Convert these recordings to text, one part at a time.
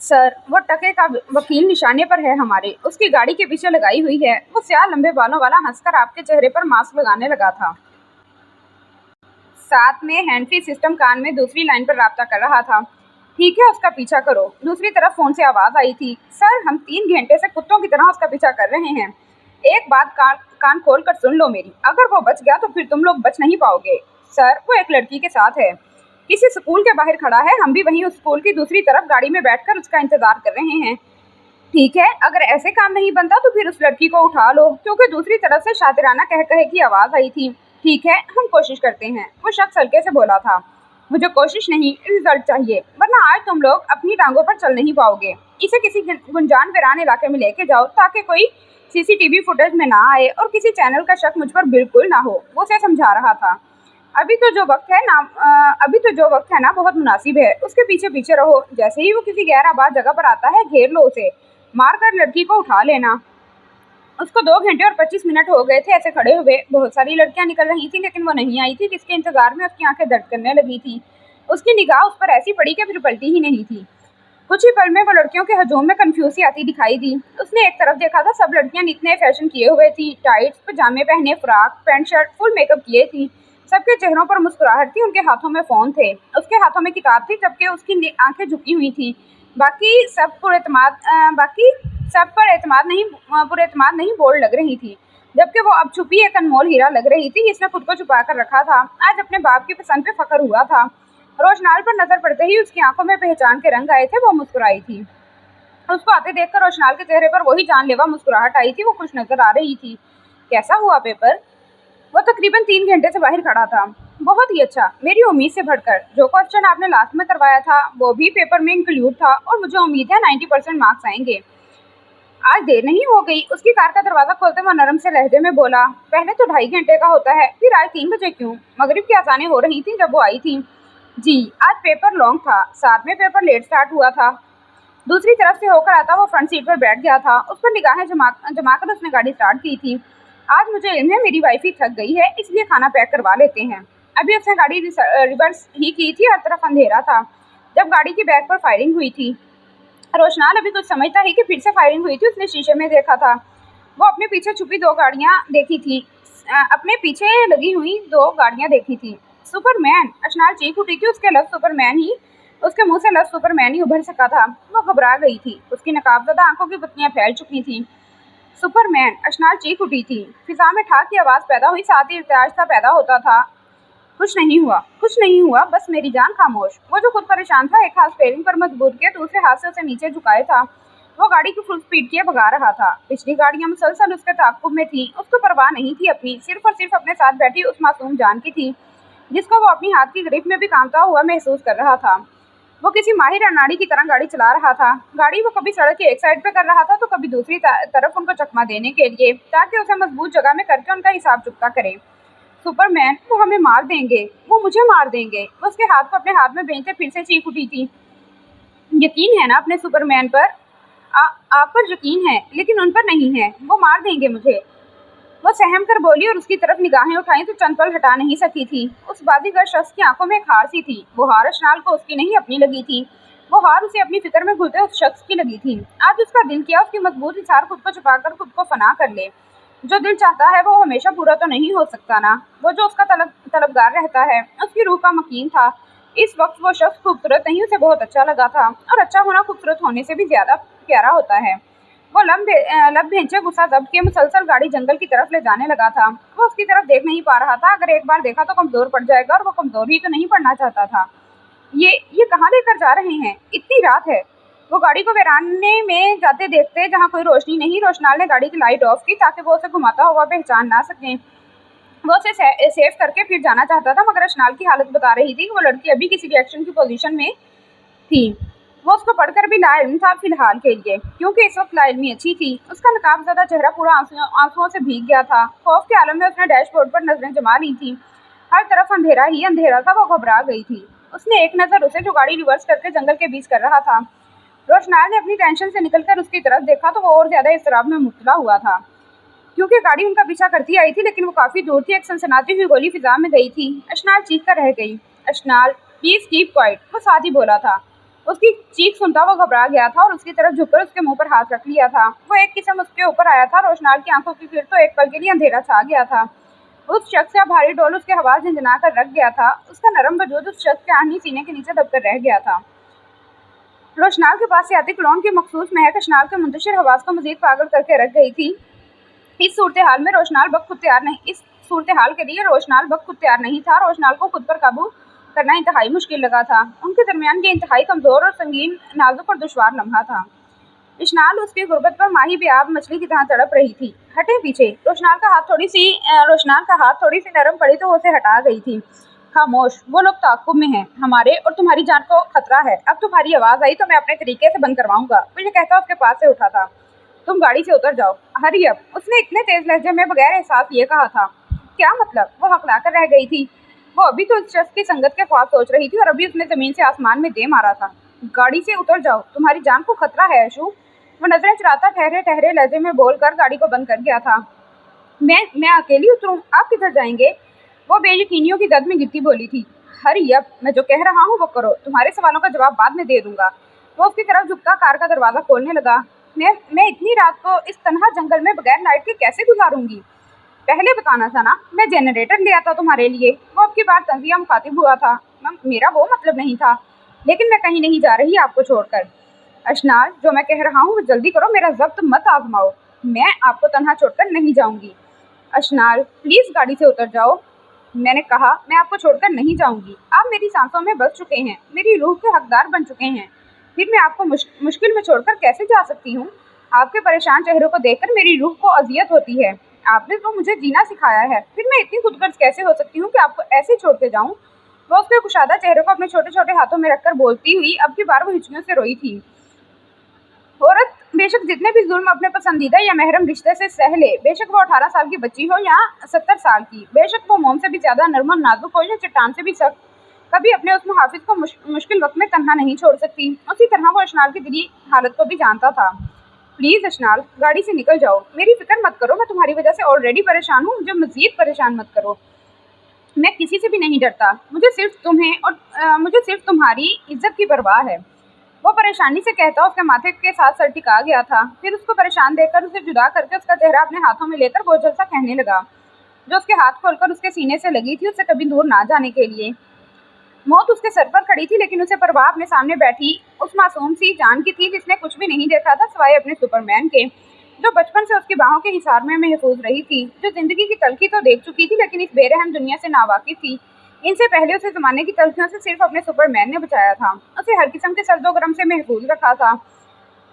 Sir, वो टके का वकील निशाने पर है हमारे, उसकी गाड़ी के पीछे लगाई हुई है। वो स्याह लंबे बालों वाला हंसकर आपके चेहरे पर मास्क लगाने लगा था। साथ में हैंड फ्री सिस्टम कान में दूसरी लाइन पर राब्ता कर रहा था। ठीक है, उसका पीछा करो। दूसरी तरफ फोन से आवाज आई थी। सर, हम 3 घंटे से कुत्तों की तरह उसका पीछा कर रहे हैं। एक बात कान खोल कर सुन लो मेरी, अगर वो बच गया तो फिर तुम लोग बच नहीं पाओगे। सर, वो एक लड़की के साथ है, किसी स्कूल के बाहर खड़ा है। हम भी वहीं उस स्कूल की दूसरी तरफ गाड़ी में बैठकर उसका इंतजार कर रहे हैं। ठीक है, अगर ऐसे काम नहीं बनता तो फिर उस लड़की को उठा लो, क्योंकि दूसरी तरफ से शातिराना कह कहे की आवाज आई थी। ठीक है, हम कोशिश करते हैं, वो शख्स हल्के से बोला था। मुझे कोशिश नहीं, रिजल्ट चाहिए, वरना आज तुम लोग अपनी टांगों पर चल नहीं पाओगे। इसे किसी गुंजान वीरान इलाके में लेके जाओ, ताकि कोई सीसीटीवी फुटेज में ना आए और किसी चैनल का शक मुझ पर बिल्कुल ना हो। वो उसे समझा रहा था। अभी तो जो वक्त है ना बहुत मुनासिब है। उसके पीछे पीछे रहो, जैसे ही वो किसी गैर आबाद जगह पर आता है घेर लो उसे, मार कर लड़की को उठा लेना। उसको 2 घंटे और 25 मिनट हो गए थे ऐसे खड़े हुए। बहुत सारी लड़कियां निकल रही थी, लेकिन वो नहीं आई थी, जिसके इंतजार में उसकी आंखें दर्द करने लगी थी। उसकी निगाह उस पर ऐसी पड़ी कि फिर पलटी ही नहीं थी। कुछ ही पल में वो लड़कियों के हजूम में कंफ्यूज सी आती दिखाई दी। उसने एक तरफ देखा था, सब लड़कियां इतने फैशन किए हुए थी, टाइट्स पजामे पहने, frock pant shirt, full makeup किए थी। सबके चेहरों पर मुस्कुराहट थी, उनके हाथों में फोन थे, उसके हाथों में किताब थी, जबकि उसकी आंखें झुकी हुई थी। बाकी सब पर एतमाद नहीं बोल लग रही थी, जबकि वो अब छुपी एक अनमोल हीरा लग रही थी, जिसने खुद को छुपा कर रखा था। आज अपने बाप की पसंद पे फख्र हुआ था। रोशनाल पर नजर पड़ते ही उसकी आंखों में पहचान के रंग आए थे। वो मुस्कुराई थी। उसको आते देखकर रोशनाल के चेहरे पर वही जानलेवा मुस्कुराहट आई थी। वो खुश नजर आ रही थी। कैसा हुआ पेपर? वो तकरीबन 3 घंटे से बाहर खड़ा था। बहुत ही अच्छा, मेरी उम्मीद से बढ़कर। जो क्वेश्चन आपने लास्ट में करवाया था वो भी पेपर में इंक्लूड था, और मुझे उम्मीद है 90% मार्क्स आएंगे। आज देर नहीं हो गई? उसकी कार का दरवाजा खोलते वो नरम से लहजे में बोला। पहले तो 2.5 घंटे का होता है, फिर आज 3 बजे क्यों? मगरिब की अजानें हो रही थी जब वो आई थी। जी, आज पेपर लॉन्ग था, साथ में पेपर लेट स्टार्ट हुआ था। दूसरी तरफ से होकर आता वो फ्रंट सीट पर बैठ गया था। उस पर निगाहें जमाकर उसने गाड़ी स्टार्ट की थी। आज मुझे इल्म है मेरी वाइफ ही थक गई है, इसलिए खाना पैक करवा लेते हैं। अभी उसने गाड़ी रिवर्स ही की थी, हर तरफ अंधेरा था जब गाड़ी की बैक पर फायरिंग हुई थी। रोशनाल अभी कुछ समझता ही कि फिर से फायरिंग हुई थी। उसने शीशे में देखा था। वो अपने पीछे छुपी 2 गाड़ियां देखी थी। अपने पीछे लगी हुई 2 गाड़ियां देखी थी। सुपरमैन! अशनाल चीख उठी थी। उसके मुंह से लफ्ज सुपरमैन ही उभर सका था। वो घबरा गई थी। उसकी नकाबजदा आंखों की पत्तियां फैल चुकी थी। सुपरमैन! अशनाल चीख उठी थी। फिजा में ठाक की आवाज पैदा हुई, साथ ही इर्तियाज सा पैदा होता था। कुछ नहीं हुआ, बस मेरी जान खामोश। वो जो खुद परेशान था, एक हाथ स्टीयरिंग पर मजबूत किए, दूसरे हाथ से उसे नीचे झुकाए था। वो गाड़ी की फुल स्पीड किए भगा रहा था। पिछली गाड़ियां मुसलसल उसके ताक़ुब में थी। उसको परवाह नहीं थी अपनी, सिर्फ और सिर्फ अपने साथ बैठी उस मासूम जान की थी, जिसको वो अपनी हाथ की ग्रिप में भी कांपता हुआ महसूस कर रहा था। वो किसी माहिर अनाड़ी की तरह गाड़ी चला रहा था। गाड़ी वो कभी सड़क की एक साइड पे कर रहा था तो कभी दूसरी तरफ, उनको चकमा देने के लिए, ताकि उसे मजबूत जगह में करके उनका हिसाब चुकता करे। सुपरमैन! वो हमें मार देंगे, वो मुझे मार देंगे। वो उसके हाथ को अपने हाथ में भेजते फिर से चीख उठी थी। यकीन है ना अपने सुपरमैन पर? आप पर यकीन है, लेकिन उन पर नहीं है। वो मार देंगे मुझे। वो सहम कर बोली और उसकी तरफ निगाहें उठाई तो चंद पल हटा नहीं सकी थी। उस बाजीगर शख्स की आंखों में एक हार सी थी। वो हार अशनाल को उसकी नहीं अपनी लगी थी। वो हार उसे अपनी फिक्र में घुलते उस शख्स की लगी थी। आज उसका दिल किया उसकी मजबूत हिसार खुद को छुपाकर खुद को फना कर ले। जो दिल चाहता है वो हमेशा पूरा तो नहीं हो सकता ना। वो जो उसका तलबगार रहता है, उसकी रूह का मकीन था। इस वक्त वो शख्स खूबसूरत नहीं, उसे बहुत अच्छा लगा था, और अच्छा होना खूबसूरत होने से भी ज्यादा प्यारा होता है। वो लब भेंचे गुस्सा जब्त के मुसलसल गाड़ी जंगल की तरफ ले जाने लगा था। वो उसकी तरफ देख नहीं पा रहा था। अगर एक बार देखा तो कमजोर पड़ जाएगा, और वो कमजोर ही तो नहीं पड़ना चाहता था। ये कहाँ लेकर जा रहे हैं? इतनी रात है। वो गाड़ी को वीराने में जाते देखते, जहाँ कोई रोशनी नहीं। रोशनाल ने गाड़ी की लाइट ऑफ की ताकि वो उसे घुमाता हुआ पहचान ना सके। वो उसे सेफ करके फिर जाना चाहता था, मगर अशनाल की हालत बता रही थी कि वो लड़की अभी किसी रिएक्शन की पोजीशन में थी। वो उसको पढ़कर भी लाइल्म था फिलहाल के लिए, क्योंकि इस वक्त लाइल्मी अच्छी थी। उसका नकाबज़दा चेहरा पूरा आंसुओं से भीग गया था। खौफ के आलम में उसने डैशबोर्ड पर नजरें जमा ली थी। हर तरफ अंधेरा ही अंधेरा था। वो घबरा गई थी। उसने एक नज़र उसे जो गाड़ी रिवर्स करके जंगल के बीच कर रहा था। रोशनाल ने अपनी टेंशन से निकलकर उसकी तरफ देखा तो वो और ज्यादा इज़्तिराब में मुब्तला हुआ था, क्योंकि गाड़ी उनका पीछा करती आई थी, लेकिन वो काफी दूर थी। एक सनसनाती हुई गोली फिजा में गई थी। अशनाल चीख कर रह गई। अशनाल, प्लीज कीप क्वाइट, वो साथ ही बोला था। उसकी चीख सुनता वो घबरा गया था और उसकी तरफ झुककर उसके मुंह पर हाथ रख लिया था। वो एक किस्म उसके ऊपर आया था। रोशनाल की आंखों की फिर तो एक पल के लिए अंधेरा छा गया था। उस शख्स का भारी डोल उसके हवा झंझना कर रख गया था। उसका नरम वजूद उस शख्स के आहनी सीने के नीचे दबकर रह गया था। रोशनाल के पास से आती क्लोन की मखसूस महक अशनाल के मुंतशिर हवास को मजीद पागल करके रख गई थी। इस सूरत हाल में रोशनाल बख्त खुद तैयार नहीं इस सूरत हाल के लिए रोशनाल बख्त खुद तैयार नहीं था। रोशनाल को खुद पर काबू करना इंतहाई मुश्किल लगा था। उनके दरमियान ये इंतहाई कमज़ोर और संगीन, नाजुक और दुश्वार लम्हा था। इशनाल उसकी गुर्बत पर माही बेआब मछली की तरह तड़प रही थी। हटे पीछे। रोशनाल का हाथ थोड़ी सी नरम पड़ी तो वो उसे हटा गई थी। खामोश, वो लोग ताक़ुब में हैं। हमारे और तुम्हारी जान को खतरा है। अब तुम्हारी आवाज़ आई तो मैं अपने तरीके से बंद करवाऊंगा। वो ये कहता उसके पास से उठा था। तुम गाड़ी से उतर जाओ, हरी अप। उसने इतने तेज लहजे में बगैर एहसास ये कहा था। क्या मतलब? वो हकलाकर रह गई थी। वो अभी तो इस शख्स की संगत के ख्वाब सोच रही थी और अभी उसने ज़मीन से आसमान में दे मारा था। गाड़ी से उतर जाओ, तुम्हारी जान को खतरा है अशू। वो नजरें चुराता ठहरे ठहरे लहजे में बोलकर गाड़ी को बंद कर गया था। मैं अकेली उतरूं? आप किधर जाएंगे? वो बेयकीनियों की जद में गिरती बोली थी। हरी अब, मैं जो कह रहा हूँ वो करो, तुम्हारे सवालों का जवाब बाद में दे दूंगा। वो उसकी तरफ झुकता कार का दरवाज़ा खोलने लगा। मैं इतनी रात को इस तन्हा जंगल में बगैर लाइट के कैसे गुजारूंगी? पहले बताना था ना, मैं जनरेटर ले आता तुम्हारे लिए। वो अब की बार तंजिया मुखातिब हुआ था। मेरा वो मतलब नहीं था, लेकिन मैं कहीं नहीं जा रही आपको छोड़कर। अशनाल, जो मैं कह रहा हूँ वो जल्दी करो, मेरा जब्त मत आजमाओ। मैं आपको तन्हा छोड़कर नहीं जाऊंगी। अशनाल, प्लीज़ गाड़ी से उतर जाओ। मैंने कहा, मैं आपको छोड़कर नहीं जाऊंगी। आप मेरी सांसों में बस चुके हैं, मेरी रूह के हकदार बन चुके हैं। फिर मैं आपको मुश्किल में छोड़कर कैसे जा सकती हूँ? आपके परेशान चेहरों को देखकर मेरी रूह को अजियत होती है। आपने तो मुझे जीना सिखाया है, फिर मैं इतनी खुदगर्ज कैसे हो सकती हूँ कि आपको ऐसे छोड़ के जाऊँ? वो उसके कुशादा चेहरे को अपने छोटे छोटे हाथों में रखकर बोलती हुई अब की बार वो हिचकियों से रोई थी। औरत बेशक जितने भी जुल्म अपने पसंदीदा या महरम रिश्ते से सह ले, बेशक वो 18 साल की बच्ची हो या 70 साल की, बेशक वो मोम से भी ज़्यादा नरम और नाजुक हो या चट्टान से भी सख्त, कभी अपने उस मुहाफिज को मुश्किल वक्त में तन्हा नहीं छोड़ सकती। उसी तरह वो अशनाल की दिली हालत को भी जानता था। प्लीज़ अशनाल, गाड़ी से निकल जाओ। मेरी फिक्र मत करो, मैं तुम्हारी वजह से ऑलरेडी परेशान हूँ, मुझे मज़ीद परेशान मत करो। मैं किसी से भी नहीं डरता, मुझे सिर्फ तुम्हारी इज्जत की परवाह है। वो परेशानी से कहता उसके माथे के साथ सर टिका गया था। फिर उसको परेशान देखकर उसे जुदा करके उसका चेहरा अपने हाथों में लेकर बोझल सा कहने लगा, जो उसके हाथ खोलकर उसके सीने से लगी थी, उससे कभी दूर ना जाने के लिए। मौत उसके सर पर खड़ी थी, लेकिन उसे परवाह अपने सामने बैठी उस मासूम सी जान की थी जिसने कुछ भी नहीं देखा था सिवाय अपने सुपरमैन के, जो बचपन से उसकी बाहों के हिसार में महफूज रही थी, जो जिंदगी की तलखी तो देख चुकी थी लेकिन इस बेरहम दुनिया से नावाकिफ थी। इनसे पहले उसे ज़माने की तलखियों से सिर्फ अपने सुपरमैन ने बचाया था, उसे हर किस्म के सर्दो गर्म से महफूज रखा था।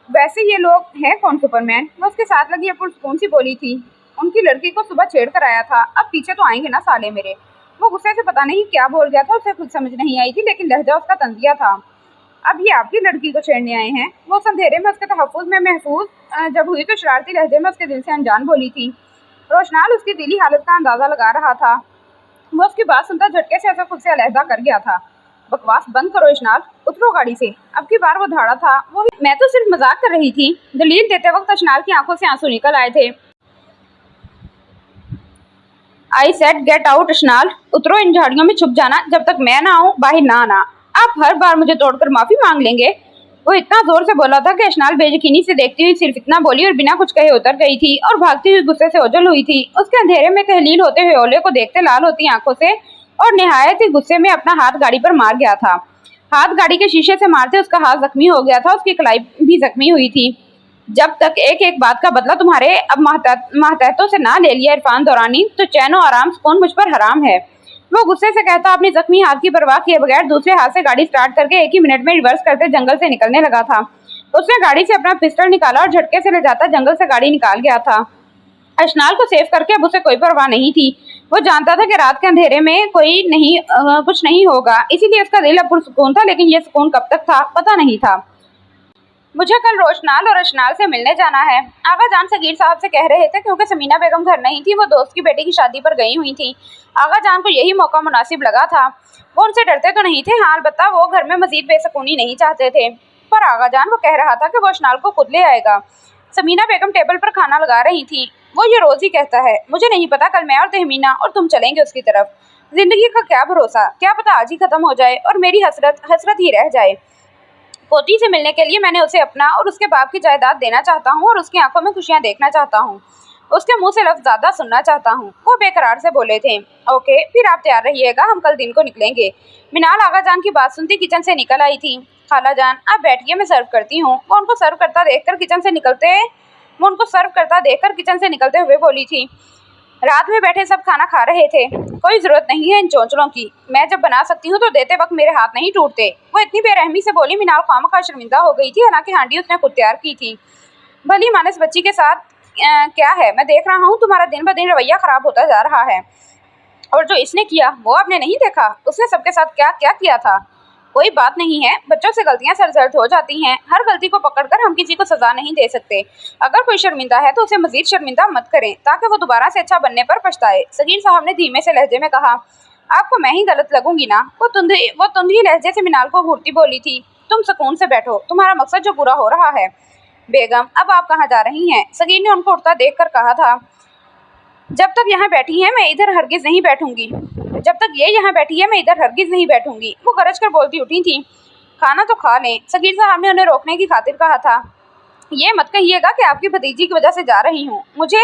वैसे ये लोग हैं कौन सुपरमैन? वो उसके साथ लगी पुरसुकून सी बोली थी। उनकी लड़की को सुबह छेड़ कर आया था, अब पीछे तो आएंगे ना साले मेरे। वो गुस्से से पता नहीं क्या बोल गया था, उसे खुद समझ नहीं आई थी, लेकिन लहजा उसका तंजिया था। अब ये आपकी लड़की को छेड़ने आए हैं? वो उस अंधेरे में उसके तहफ़्फ़ुज़ में महफूज जब हुई तो शरारती लहजे में उसके दिल से अनजान बोली थी। रोशनाल उसकी दिली हालत का अंदाज़ा लगा रहा था। वो उसकी बात सुनता झटके से ऐसा खुद से अलहदा कर गया था। बकवास बंद करो इशनाल, उतरो गाड़ी से। अब की बार वो धाड़ा था। वो मैं तो सिर्फ मजाक कर रही थी। दलील देते वक्त अशनाल की आंखों से आंसू निकल आए थे। आई सेड गेट आउट अशनाल, उतरो, इन झाड़ियों में छुप जाना, जब तक मैं ना आऊँ बाहर ना आना। आप हर बार मुझे तोड़कर माफी मांग लेंगे। वो इतना जोर से बोला था कि अशनाल बेयकीनी से देखती हुई सिर्फ इतना बोली और बिना कुछ कहे उतर गई थी और भागती हुई गुस्से से ओझल हुई थी। उसके अंधेरे में तहलील होते हुए ओले को देखते लाल होती आंखों से और निहायत ही गुस्से में अपना हाथ गाड़ी पर मार गया था। हाथ गाड़ी के शीशे से मारते उसका हाथ जख्मी हो गया था, उसकी कलाई भी जख्मी हुई थी। जब तक एक एक बात का बदला तुम्हारे अब मातहतों से ना ले लिया इरफान दौरानी, तो चैन और आराम सुकून मुझ पर हराम है। वो गुस्से से कहता अपनी जख्मी हाथ की परवाह किए बगैर दूसरे हाथ से गाड़ी स्टार्ट करके एक ही मिनट में रिवर्स करते जंगल से निकलने लगा था। उसने गाड़ी से अपना पिस्टल निकाला और झटके से ले जाता जंगल से गाड़ी निकाल गया था। अशनाल को सेव करके अब उसे कोई परवाह नहीं थी। वो जानता था कि रात के अंधेरे में कुछ नहीं होगा, इसीलिए उसका दिल अब पुरसुकून था, लेकिन ये सुकून कब तक था पता नहीं था। मुझे कल रोशनाल और अशनाल से मिलने जाना है, आगा जान सगीर साहब से कह रहे थे, क्योंकि समीना बेगम घर नहीं थी, वो दोस्त की बेटी की शादी पर गई हुई थी। आगा जान को यही मौका मुनासिब लगा था। वो उनसे डरते तो नहीं थे, हाँ अलबत्ता वो घर में मजीद बेसकूनी नहीं चाहते थे। पर आगा जान वो कह रहा था कि वो अशनाल को खुद ले आएगा। समीना बेगम टेबल पर खाना लगा रही थी। वो ये रोज़ ही कहता है, मुझे नहीं पता कल मैं और तहमीना और तुम चलेंगे उसकी तरफ। जिंदगी का क्या भरोसा, क्या पता आज ही खत्म हो जाए और मेरी हसरत ही रह जाए। पोती से मिलने के लिए मैंने उसे अपना और उसके बाप की जायदाद देना चाहता हूँ और उसकी आंखों में खुशियाँ देखना चाहता हूँ। उसके मुंह से लफ्ज ज्यादा सुनना चाहता हूँ। वो बेकरार से बोले थे। ओके, फिर आप तैयार रहिएगा, हम कल दिन को निकलेंगे। मिनाल आगा जान की बात सुनती किचन से निकल आई थी। खाला जान, आप बैठिए, मैं सर्व करती हूँ। वो उनको सर्व करता देखकर किचन से निकलते हुए बोली थी। रात में बैठे सब खाना खा रहे थे। कोई जरूरत नहीं है इन चोंचलों की। मैं जब बना सकती हूँ तो देते वक्त मेरे हाथ नहीं टूटते। वो इतनी बेरहमी से बोली, मिनाल खामखा शर्मिंदा हो गई थी। हालांकि हांडी उसने खुद तैयार की थी। भली मानस बच्ची के साथ क्या है, मैं देख रहा हूँ तुम्हारा दिन ब दिन रवैया खराब होता जा रहा है। और जो इसने किया वो आपने नहीं देखा? उसने सबके साथ क्या क्या किया था? कोई बात नहीं है, बच्चों से गलतियां सरजर्द हो जाती हैं। हर गलती को पकड़कर हम किसी को सजा नहीं दे सकते। अगर कोई शर्मिंदा है तो उसे मजीद शर्मिंदा मत करें, ताकि वो दोबारा से अच्छा बनने पर पछताए। सगीर साहब ने धीमे से लहजे में कहा। आपको मैं ही गलत लगूंगी ना? वो तुंधी लहजे से मिनाल को घूरती बोली थी। तुम सुकून से बैठो, तुम्हारा मकसद जो पूरा हो रहा है। बेगम, अब आप कहाँ जा रही हैं? सगीर ने उनको उठता देख कर कहा था। जब तक यहाँ बैठी है मैं इधर हरगिज नहीं बैठूंगी। जब तक ये यहाँ बैठी है मैं इधर हरगिज नहीं बैठूंगी। वो गरज कर बोलती उठी थी। खाना तो खा लें, सगीर साहब ने उन्हें रोकने की खातिर कहा था। ये मत कहिएगा कि आपकी भतीजी की वजह से जा रही हूँ। मुझे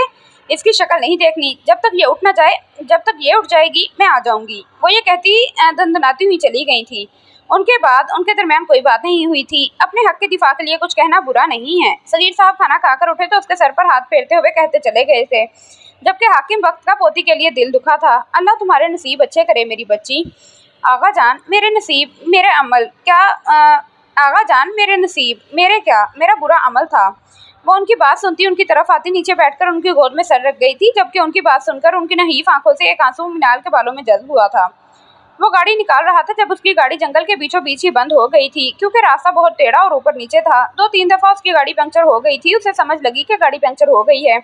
इसकी शक्ल नहीं देखनी। जब तक ये उठ जाएगी मैं आ जाऊंगी। वो ये कहती दंदनाती हुई चली गई थी। उनके बाद उनके दरमियान कोई बात नहीं हुई थी। अपने हक के दिफा के लिए कुछ कहना बुरा नहीं है। सगीर साहब खाना खाकर उठे तो उसके सर पर हाथ फेरते हुए कहते चले गए थे, जबकि हाकिम वक्त का पोती के लिए दिल दुखा था। अल्लाह तुम्हारे नसीब अच्छे करे मेरी बच्ची। आगा जान, मेरे नसीब मेरे अमल क्या आगा जान, मेरे नसीब मेरे क्या, मेरा बुरा अमल था। वो उनकी बात सुनती उनकी तरफ आती नीचे बैठकर उनकी गोद में सर रख गई थी, जबकि उनकी बात सुनकर उनकी नहीफ आंखों से एक आंसू मिनाल के बालों में जज्ब हुआ था। वो गाड़ी निकाल रहा था जब उसकी गाड़ी जंगल के बीचों बीच ही बंद हो गई थी, क्योंकि रास्ता बहुत टेढ़ा और ऊपर नीचे था। 2-3 दफा उसकी गाड़ी पंक्चर हो गई थी। उसे समझ लगी कि गाड़ी पंक्चर हो गई है,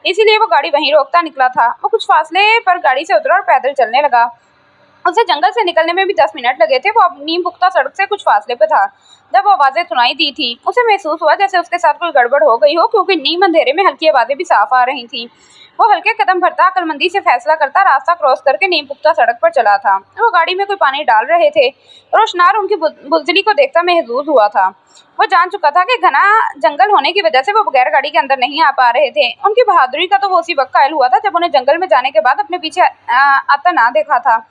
इसीलिए वो गाड़ी वहीं रोकता निकला था। वो कुछ फासले पर गाड़ी से उतरा और पैदल चलने लगा। उसे जंगल से निकलने में भी 10 मिनट लगे थे। वो अब नीम पुख्ता सड़क से कुछ फासले पे था जब वो आवाजें सुनाई दी थी। उसे महसूस हुआ जैसे उसके साथ कोई गड़बड़ हो गई हो, क्योंकि नीम अंधेरे में हल्की आवाजें भी साफ आ रही थी। वो हल्के कदम भरता अक्लमंदी से फैसला करता रास्ता क्रॉस करके नीम पुख्ता सड़क पर चला था। वो गाड़ी में कोई पानी डाल रहे थे। रोशनार उनकी बुजदली को देखता महसूस हुआ था। वो जान चुका था कि घना जंगल होने की वजह से वो बगैर गाड़ी के अंदर नहीं आ पा रहे थे। उनकी बहादुरी का तो वो उसी वक्त कायल हुआ था जब उन्हें जंगल में जाने के बाद अपने पीछे आता ना देखा था।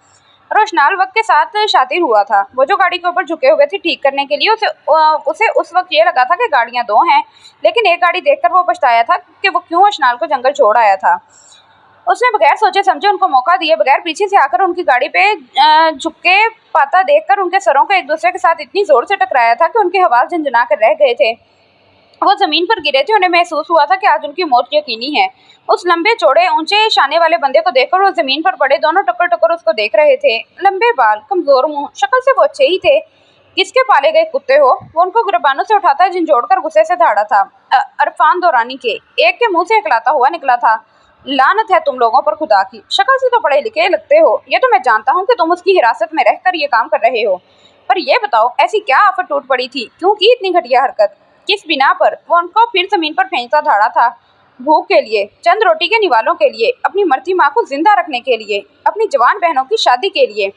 रोशनाल वक्त के साथ शातिर हुआ था। वो जो गाड़ी के ऊपर झुके हुए थे ठीक करने के लिए, उसे उस वक्त ये लगा था कि गाड़ियां 2 हैं, लेकिन एक गाड़ी देखकर वो पछताया था कि वो क्यों रोशनाल को जंगल छोड़ आया था। उसने बगैर सोचे समझे उनको मौका दिए बगैर पीछे से आकर उनकी गाड़ी पे झुके पाता देखकर उनके सरों को एक दूसरे के साथ इतनी जोर से टकराया था कि उनके हवास झंझना कर रह गए थे। वो जमीन पर गिरे थे। उन्हें महसूस हुआ था कि आज उनकी मौत यकीनी है। उस लंबे चौड़े ऊंचे शाने वाले बंदे को देखकर वो जमीन पर पड़े दोनों टक्कर टक्कर उसको देख रहे थे। लंबे बाल, कमजोर मुंह, शक्ल से वो अच्छे ही थे। किसके पाले गए कुत्ते हो? वो उनको गिरबानों से उठाता झिंझोड़कर गुस्से से धाड़ा था। अरफान दौरानी के एक के मुंह से इकलाता हुआ निकला था। लानत है तुम लोगों पर खुदा की। शक्ल से तो पढ़े लिखे लगते हो। ये तो मैं जानता हूँ कि तुम उसकी हिरासत में रहकर ये काम कर रहे हो, पर ये बताओ ऐसी क्या आफत टूट पड़ी थी? क्यों की इतनी घटिया हरकत? किस बिना पर? वो उनको फिर जमीन पर फेंकता धाड़ा था। भूख के लिए, चंद रोटी के निवालों के लिए, अपनी मरती माँ को जिंदा रखने के लिए, अपनी जवान बहनों की शादी के लिए।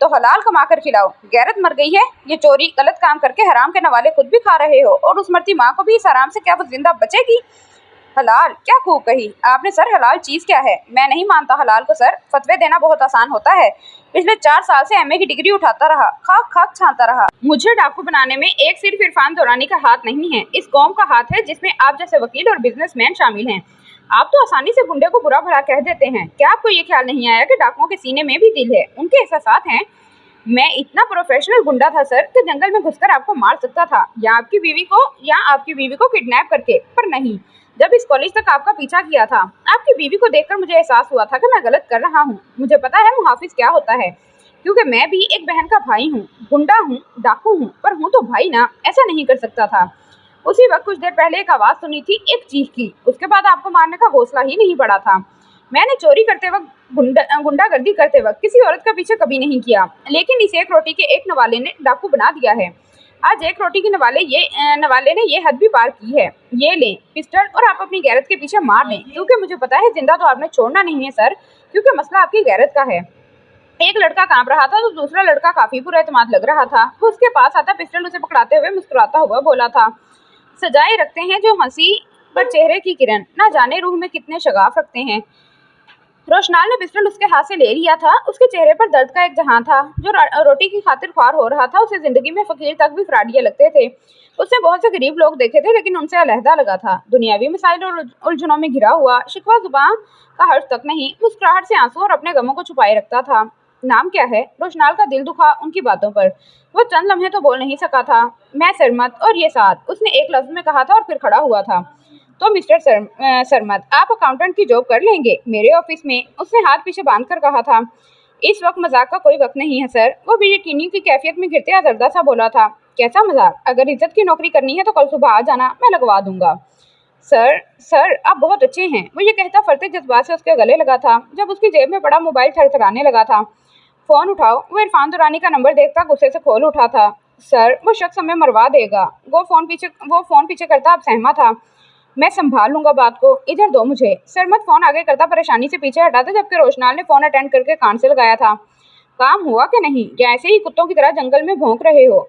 तो हलाल कमा कर खिलाओ। गैरत मर गई है? ये चोरी गलत काम करके हराम के नवाले खुद भी खा रहे हो और उस मरती माँ को भी इस हराम से क्या वो जिंदा बचेगी? हलाल क्या खूब कही आपने सर। हलाल चीज क्या है? मैं नहीं मानता हलाल को सर। फतवे देना बहुत आसान होता है। पिछले 4 साल से एमए की डिग्री उठाता रहा, खाक खाक छानता रहा। मुझे डाकू बनाने में एक सिर्फ इरफान दौरानी का हाथ नहीं है, इस कौम का हाथ है जिसमें आप जैसे वकील और बिजनेसमैन शामिल हैं। आप तो आसानी से गुंडे को बुरा भला कह देते हैं। क्या आपको ये ख्याल नहीं आया कि डाकुओं के सीने में भी दिल है, उनके एहसासात हैं? मैं इतना प्रोफेशनल गुंडा था सर कि जंगल में घुसकर आपको मार सकता था, या आपकी बीवी को किडनैप करके, पर नहीं। जब इस कॉलेज तक आपका पीछा किया था, आपकी बीवी को देखकर मुझे एहसास हुआ था कि मैं गलत कर रहा हूँ। मुझे पता है मुहाफिज क्या होता है, क्योंकि मैं भी एक बहन का भाई हूँ। गुंडा हूँ, डाकू हूँ, पर हूँ तो भाई ना। ऐसा नहीं कर सकता था। उसी वक्त कुछ देर पहले एक आवाज सुनी थी, एक चीख की। उसके बाद आपको मारने का हौसला ही नहीं पड़ा था। मैंने चोरी करते वक्त, गुंडागर्दी करते वक्त किसी औरत का पीछे कभी नहीं किया, लेकिन इस एक रोटी के एक नवाले ने डाकू बना दिया है। आज एक रोटी के नवाले ने ये हद भी पार की है। ये लें पिस्टल और आप अपनी गैरत के पीछे मार लें, क्योंकि मुझे पता है जिंदा तो आपने छोड़ना नहीं है सर, क्योंकि मसला आपकी गैरत का है। एक लड़का कांप रहा था तो दूसरा लड़का काफी पुरएतमाद लग रहा था। वो उसके पास आता पिस्टल उसे पकड़ाते हुए मुस्कुराता हुआ बोला था, सजाए रखते हैं जो हंसी पर चेहरे की किरण, ना जाने रूह में कितने शगाफ रखते हैं। रोशनाल ने पिस्टल उसके हाथ से ले लिया था। उसके चेहरे पर दर्द का एक जहां था। जो रोटी की खातिर ख्वार हो रहा था, उसे जिंदगी में फकीर तक भी फ्राडिया लगते थे। उसने बहुत से गरीब लोग देखे थे, लेकिन उनसे अलहदा लगा था। दुनियावी मिसाइल और उलझनों में घिरा हुआ, शिकवा जुबान का हर्फ तक नहीं, मुस्कुराहट से आंसू और अपने गमों को छुपाए रखता था। नाम क्या है? रोशनाल का दिल दुखा उनकी बातों पर। वो चंद लम्हे तो बोल नहीं सका था। मैं सरमत और ये साथ, उसने एक लफ्ज में कहा था और फिर खड़ा हुआ था। तो मिस्टर सरमत, आप अकाउंटेंट की जॉब कर लेंगे मेरे ऑफिस में, उसने हाथ पीछे बांध कर कहा था। इस वक्त मजाक का कोई वक्त नहीं है सर, वो भी यकीनी की कैफियत में घिरते आजरदा सा बोला था। कैसा मजाक? अगर इज्जत की नौकरी करनी है तो कल सुबह आ जाना, मैं लगवा दूंगा। सर सर आप बहुत अच्छे हैं, वो ये कहता फरते जज्बात से उसके गले लगा था। जब उसकी जेब में पड़ा मोबाइल थरथराने लगा था। फोन उठाओ, वो इरफान दुरानी का नंबर देखता गुस्से से खोल उठा था। सर वो शख्स हमें मरवा देगा, वो फोन पीछे करता अब सहमा था। मैं संभाल लूंगा बात को, इधर दो मुझे। सरमत फोन आगे करता परेशानी से पीछे हटा था, जबकि रोशनाल ने फोन अटेंड करके कान से लगाया था। काम हुआ कि नहीं, या ऐसे ही कुत्तों की तरह जंगल में भौंक रहे हो?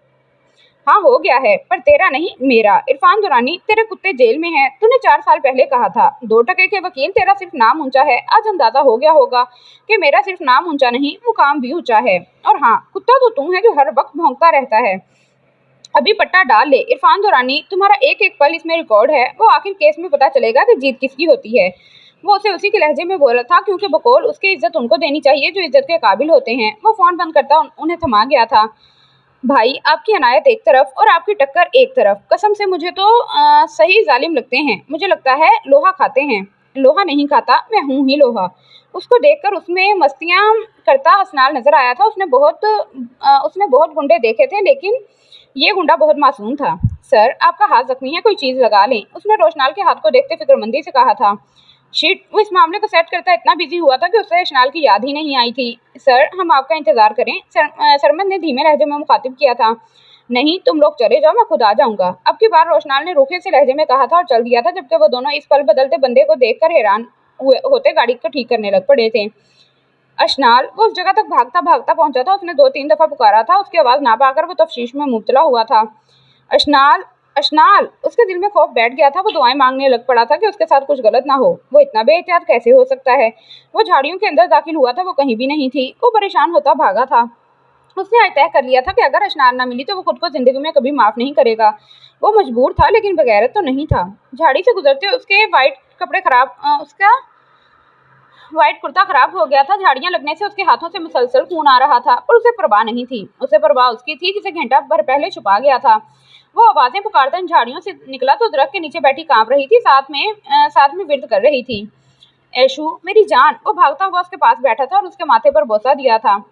हाँ हो गया है, पर तेरा नहीं मेरा। इरफान दुरानी, तेरे कुत्ते जेल में हैं। तूने 4 साल पहले कहा था। 2 टके के वकील, तेरा सिर्फ नाम ऊंचा है। आज अंदाजा हो गया होगा कि मेरा सिर्फ नाम ऊंचा नहीं, मुकाम भी ऊंचा है। और हाँ, कुत्ता तो तू है जो हर वक्त भौंकता रहता है। अभी पट्टा डाल ले इरफान दुरानी, तुम्हारा एक एक पल इसमें रिकॉर्ड है। वो आखिर केस में पता चलेगा कि जीत किसकी होती है। वो उसे उसी के लहजे में बोला था, क्योंकि बकौल उसकी इज्जत उनको देनी चाहिए जो इज्जत के काबिल होते हैं। वो फोन बंद करता उन्हें थमा गया था। भाई, आपकी अनायत एक तरफ और आपकी टक्कर एक तरफ। कसम से मुझे तो सही जालिम लगते हैं। मुझे लगता है लोहा खाते हैं। लोहा नहीं खाता, मैं हूँ ही लोहा। उसको देखकर उसमें मस्तियाँ करता हसनाल नजर आया था। उसने बहुत गुंडे देखे थे, लेकिन ये गुंडा बहुत मासूम था। सर आपका हाथ जख्मी है, कोई चीज़ लगा लें, उसने रोशनाल के हाथ को देखते फिक्रमंदी से कहा था। शिट, वो इस मामले को सेट करता इतना बिजी हुआ था कि उसे रोशनाल की याद ही नहीं आई थी। सर हम आपका इंतजार करें, सरमद ने धीमे लहजे में मुखातिब किया था। नहीं, तुम लोग चले जाओ, मैं खुद आ जाऊंगा। अब की बार रोशनाल ने रूखे से लहजे में कहा था और चल दिया था, जबकि वो दोनों इस पल बदलते बंदे को देखकर हैरान होते गाड़ी को ठीक करने लग पड़े थे। अशनाल, वो उस जगह तक भागता भागता पहुंचा था। उसने 2-3 दफा पुकारा था। उसकी आवाज ना पाकर वो तफ्शीश में मुब्तला हुआ था। अशनाल, अशनाल, उसके दिल में खौफ बैठ गया था। वो दुआएं मांगने लग पड़ा था कि उसके साथ कुछ गलत ना हो। वो इतना बेएहतियात कैसे हो सकता है? वो झाड़ियों के अंदर दाखिल हुआ था, वो कहीं भी नहीं थी। वो परेशान होता भागा था। उसने आज तय कर लिया था कि अगर अशनाल ना मिली तो वो खुद को जिंदगी में कभी माफ नहीं करेगा। वो मजबूर था, लेकिन बगैरत तो नहीं था। झाड़ी से गुजरते उसके उसका व्हाइट कुर्ता खराब हो गया था। झाड़ियां लगने से उसके हाथों से मुसलसल खून आ रहा था, पर उसे परवाह नहीं थी। उसे परवाह उसकी थी जिसे घंटा भर पहले छुपा गया था। वो आवाजें पुकारता इन झाड़ियों से निकला तो दरख्त के नीचे बैठी कांप रही थी, साथ में विर्द कर रही थी। ऐशू मेरी जान, वो भागता हुआ उसके पास बैठा था और उसके माथे पर बोसा दिया था।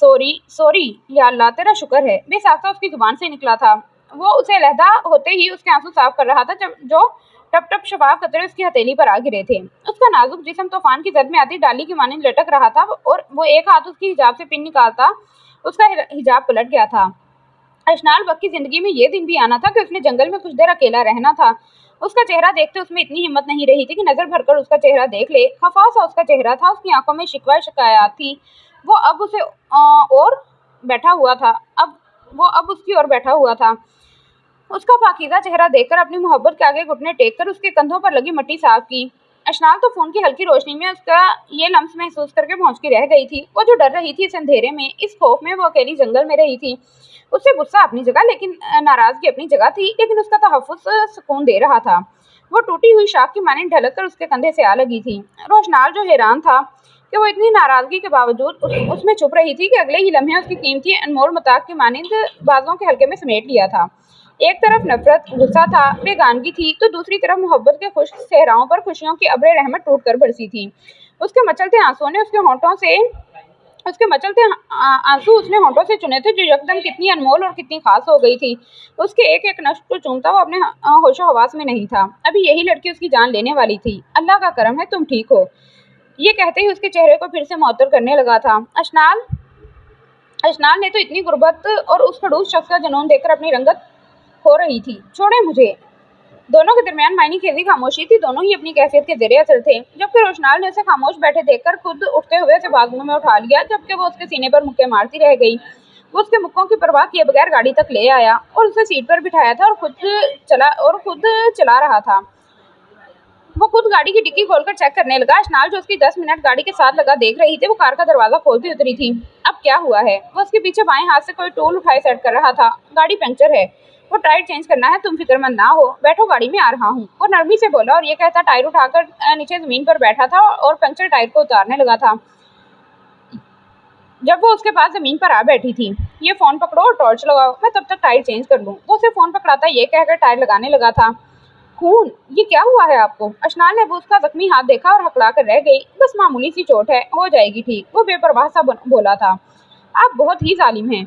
सॉरी सॉरी, या अल्लाह तेरा शुक्र है, बेसाख्ता उसकी जुबान से निकला था। वो उसे अलहदा होते ही उसके आंसू साफ कर रहा था, जब जो टप टप शफाफ कतरे उसकी हथेली पर आ गिरे थे। उसका नाजुक जिस्म तूफान की जद में आती डाली की मानिंद लटक रहा था, और वो एक हाथ उसकी हिजाब से पिन निकालता उसका हिजाब पलट गया था। अशनाल बक की जिंदगी में ये दिन भी आना था कि उसने जंगल में कुछ देर अकेला रहना था। उसका चेहरा देखते उसमें इतनी हिम्मत नहीं रही थी कि नजर भरकर उसका चेहरा देख ले। खफा सा उसका चेहरा था, उसकी आंखों में शिकवा शिकायत थी। वो अब उसे और बैठा हुआ था वो अब उसकी ओर बैठा हुआ था। उसका पाकीज़ा चेहरा देखकर अपनी मोहब्बत के आगे घुटने टेक कर उसके कंधों पर लगी मिट्टी साफ की। अशनाल तो फोन की हल्की रोशनी में उसका ये लम्स महसूस करके पहुंच की रह गई थी। वो जो डर रही थी इस अंधेरे में, इस खौफ में, वो अकेली जंगल में रही थी। उससे गुस्सा अपनी जगह, लेकिन नाराजगी अपनी जगह थी, लेकिन उसका तहफ़्फ़ुज़ सुकून दे रहा था। वो टूटी हुई शाख की मानिंद ढलक कर उसके कंधे से आ लगी थी। रोशनाल जो हैरान था कि वो इतनी नाराजगी के बावजूद उसमें छुप रही थी कि अगले ही लम्हे उसकी कीमती अनमोल मताक की मानिंद बाजों के हल्के में समेट लिया था। एक तरफ नफरत, गुस्सा था, बेगानगी थी, तो दूसरी तरफ मोहब्बत के खुश सहराओं पर खुशियों की अब्रे रहमत टूट कर बरसी थी। उसके मचलते आंसुओं ने उसने होंठों से चुने थे, जो यकदम कितनी अनमोल और कितनी खास हो गई थी। उसके एक एक नश्क को चूमता वो अपने होशो हवास में नहीं था। अभी यही लड़की उसकी जान लेने वाली थी। अल्लाह का करम है तुम ठीक हो, ये कहते ही उसके चेहरे को फिर से मुअत्तर करने लगा था। अशनाल ने तो इतनी गुर्बत और उस खड़ूस शख्स का जुनून देखकर अपनी रंगत हो रही थी। छोड़े मुझे, दोनों के दरमियान मायनी खेजी खामोशी थी। दोनों ही अपनी कैफियत के ज़ेरे असर थे। जबकि रोशनाल ने उसे खामोश बैठे देखकर खुद उठते हुए उसे बाजुओं में उठा लिया, जबकि वो उसके सीने पर मुक्के मारती रह गई। वो उसके मुक्कों की परवाह किए बगैर गाड़ी तक ले आया और उसे सीट पर बिठाया था और खुद चला रहा था। वो खुद गाड़ी की डिक्की खोलकर चेक करने लगा। अशनाल, जो उसकी 10 मिनट गाड़ी के साथ लगा देख रही थी, वो कार का दरवाजा खोलती उतरी थी। अब क्या हुआ है? वो उसके पीछे बाएं हाथ से कोई टूल उठाए सेट कर रहा था। गाड़ी पंक्चर है, वो टायर चेंज करना है, तुम फिक्रमंद ना हो, बैठो गाड़ी में आ रहा हूँ, वो नरमी से बोला और ये कहता टायर उठाकर नीचे जमीन पर बैठा था और पंक्चर टायर को उतारने लगा था। जब वो उसके पास जमीन पर आ बैठी थी। ये फोन पकड़ो और टॉर्च लगाओ, मैं तब तक टायर चेंज कर लूँ। वो उसे फोन पकड़ाता ये कहकर टायर लगाने लगा था। खून, ये क्या हुआ है आपको? अशनाल ने उसका जख्मी हाथ देखा और हकला कर रह गई। बस मामूली सी चोट है, हो जाएगी ठीक, वो बेपरवाह सा बोला था। आप बहुत ही जालिम हैं।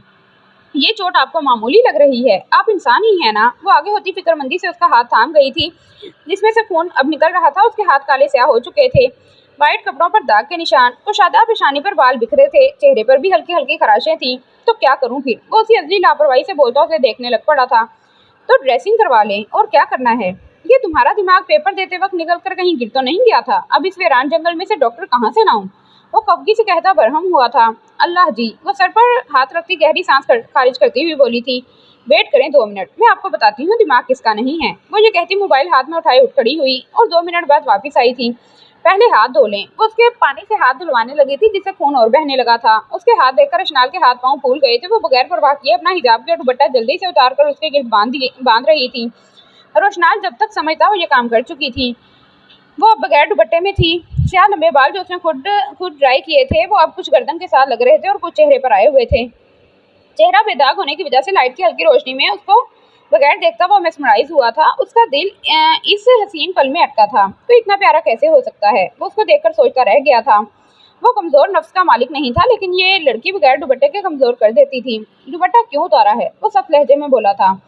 ये चोट आपको मामूली लग रही है? आप इंसान ही है ना? वो आगे होती फिक्रमंदी से उसका हाथ थाम गई थी, जिसमें से खून अब निकल रहा था। उसके हाथ काले स्याह हो चुके थे, वाइट कपड़ों पर दाग के निशान, कुशादा पेशानी पर बाल बिखरे थे, चेहरे पर भी हल्की हल्की खराशें थी। तो क्या करूं फिर? वो उसी अजली लापरवाही से बोलता उसे देखने लग पड़ा था। तो ड्रेसिंग करवा लें, और क्या करना है? ये तुम्हारा दिमाग पेपर देते वक्त निकल कर कहीं गिर तो नहीं गया था? अब इस वीरान जंगल में से डॉक्टर कहाँ से लाऊं? वो कफगी से कहता बरहम हुआ था। अल्लाह जी, वो सर पर हाथ रखती गहरी सांस खारिज करती हुई बोली थी। वेट करें 2 मिनट, मैं आपको बताती हूँ दिमाग किसका नहीं है। वो ये कहती मोबाइल हाथ में उठाए उठ खड़ी हुई और 2 मिनट बाद वापस आई थी। पहले हाथ धो लें। वो उसके पानी से हाथ धुलवाने लगी थी, जिससे खून और बहने लगा था। उसके हाथ देखकर अशनाल के हाथ पांव फूल गए थे। वो बगैर परवाह किए अपना हिजाब के दुपट्टा जल्दी से उतारकर उसके गिर्द बांध रही थी। रोशनाल जब तक समझता वो ये काम कर चुकी थी। वो अब बगैर दुपट्टे में थी। स्याह लंबे बाल जो उसने खुद ड्राई किए थे, वो अब कुछ गर्दन के साथ लग रहे थे और कुछ चेहरे पर आए हुए थे। चेहरा बेदाग होने की वजह से लाइट की हल्की रोशनी में उसको बगैर देखता वो मेस्मराइज हुआ था। उसका दिल इस हसीन पल में अटका था। तो इतना प्यारा कैसे हो सकता है? वो उसको देखकर सोचता रह गया था। वो कमजोर नफ्स का मालिक नहीं था, लेकिन ये लड़की बगैर दुपट्टे के कमजोर कर देती थी। दुपट्टा क्यों उतारा है? वो सख्त लहजे में बोला था।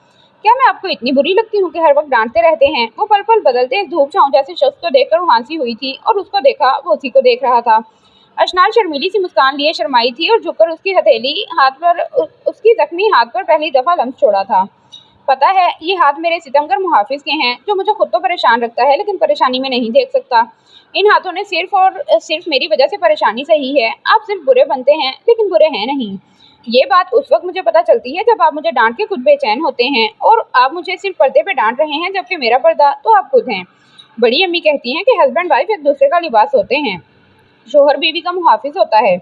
क्या मैं आपको इतनी बुरी लगती हूँ कि हर वक्त डांटते रहते हैं? वो पल पल बदलते इस धूप छाँव जैसे शख्स को देखकर वो हंसी हुई थी और उसको देखा वो उसी को देख रहा था। अशनाल शर्मीली सी मुस्कान लिए शर्माई थी और झुककर उसकी हथेली हाथ पर उसकी जख्मी हाथ पर पहली दफा लम्स छोड़ा था। पता है, ये हाथ मेरे सितमगर मुहाफिज के हैं, जो मुझे खुद तो परेशान रखता है लेकिन परेशानी में नहीं देख सकता। इन हाथों ने सिर्फ और सिर्फ मेरी वजह से परेशानी सही है। आप सिर्फ बुरे बनते हैं लेकिन बुरे हैं नहीं। ये बात उस वक्त मुझे पता चलती है जब आप मुझे डांट के खुद बेचैन होते हैं, और आप मुझे सिर्फ पर्दे पे डांट रहे हैं, जबकि मेरा पर्दा तो आप खुद हैं। बड़ी अम्मी कहती हैं कि हस्बैंड वाइफ एक दूसरे का लिबास होते हैं, शोहर बीवी का मुहाफिज होता है।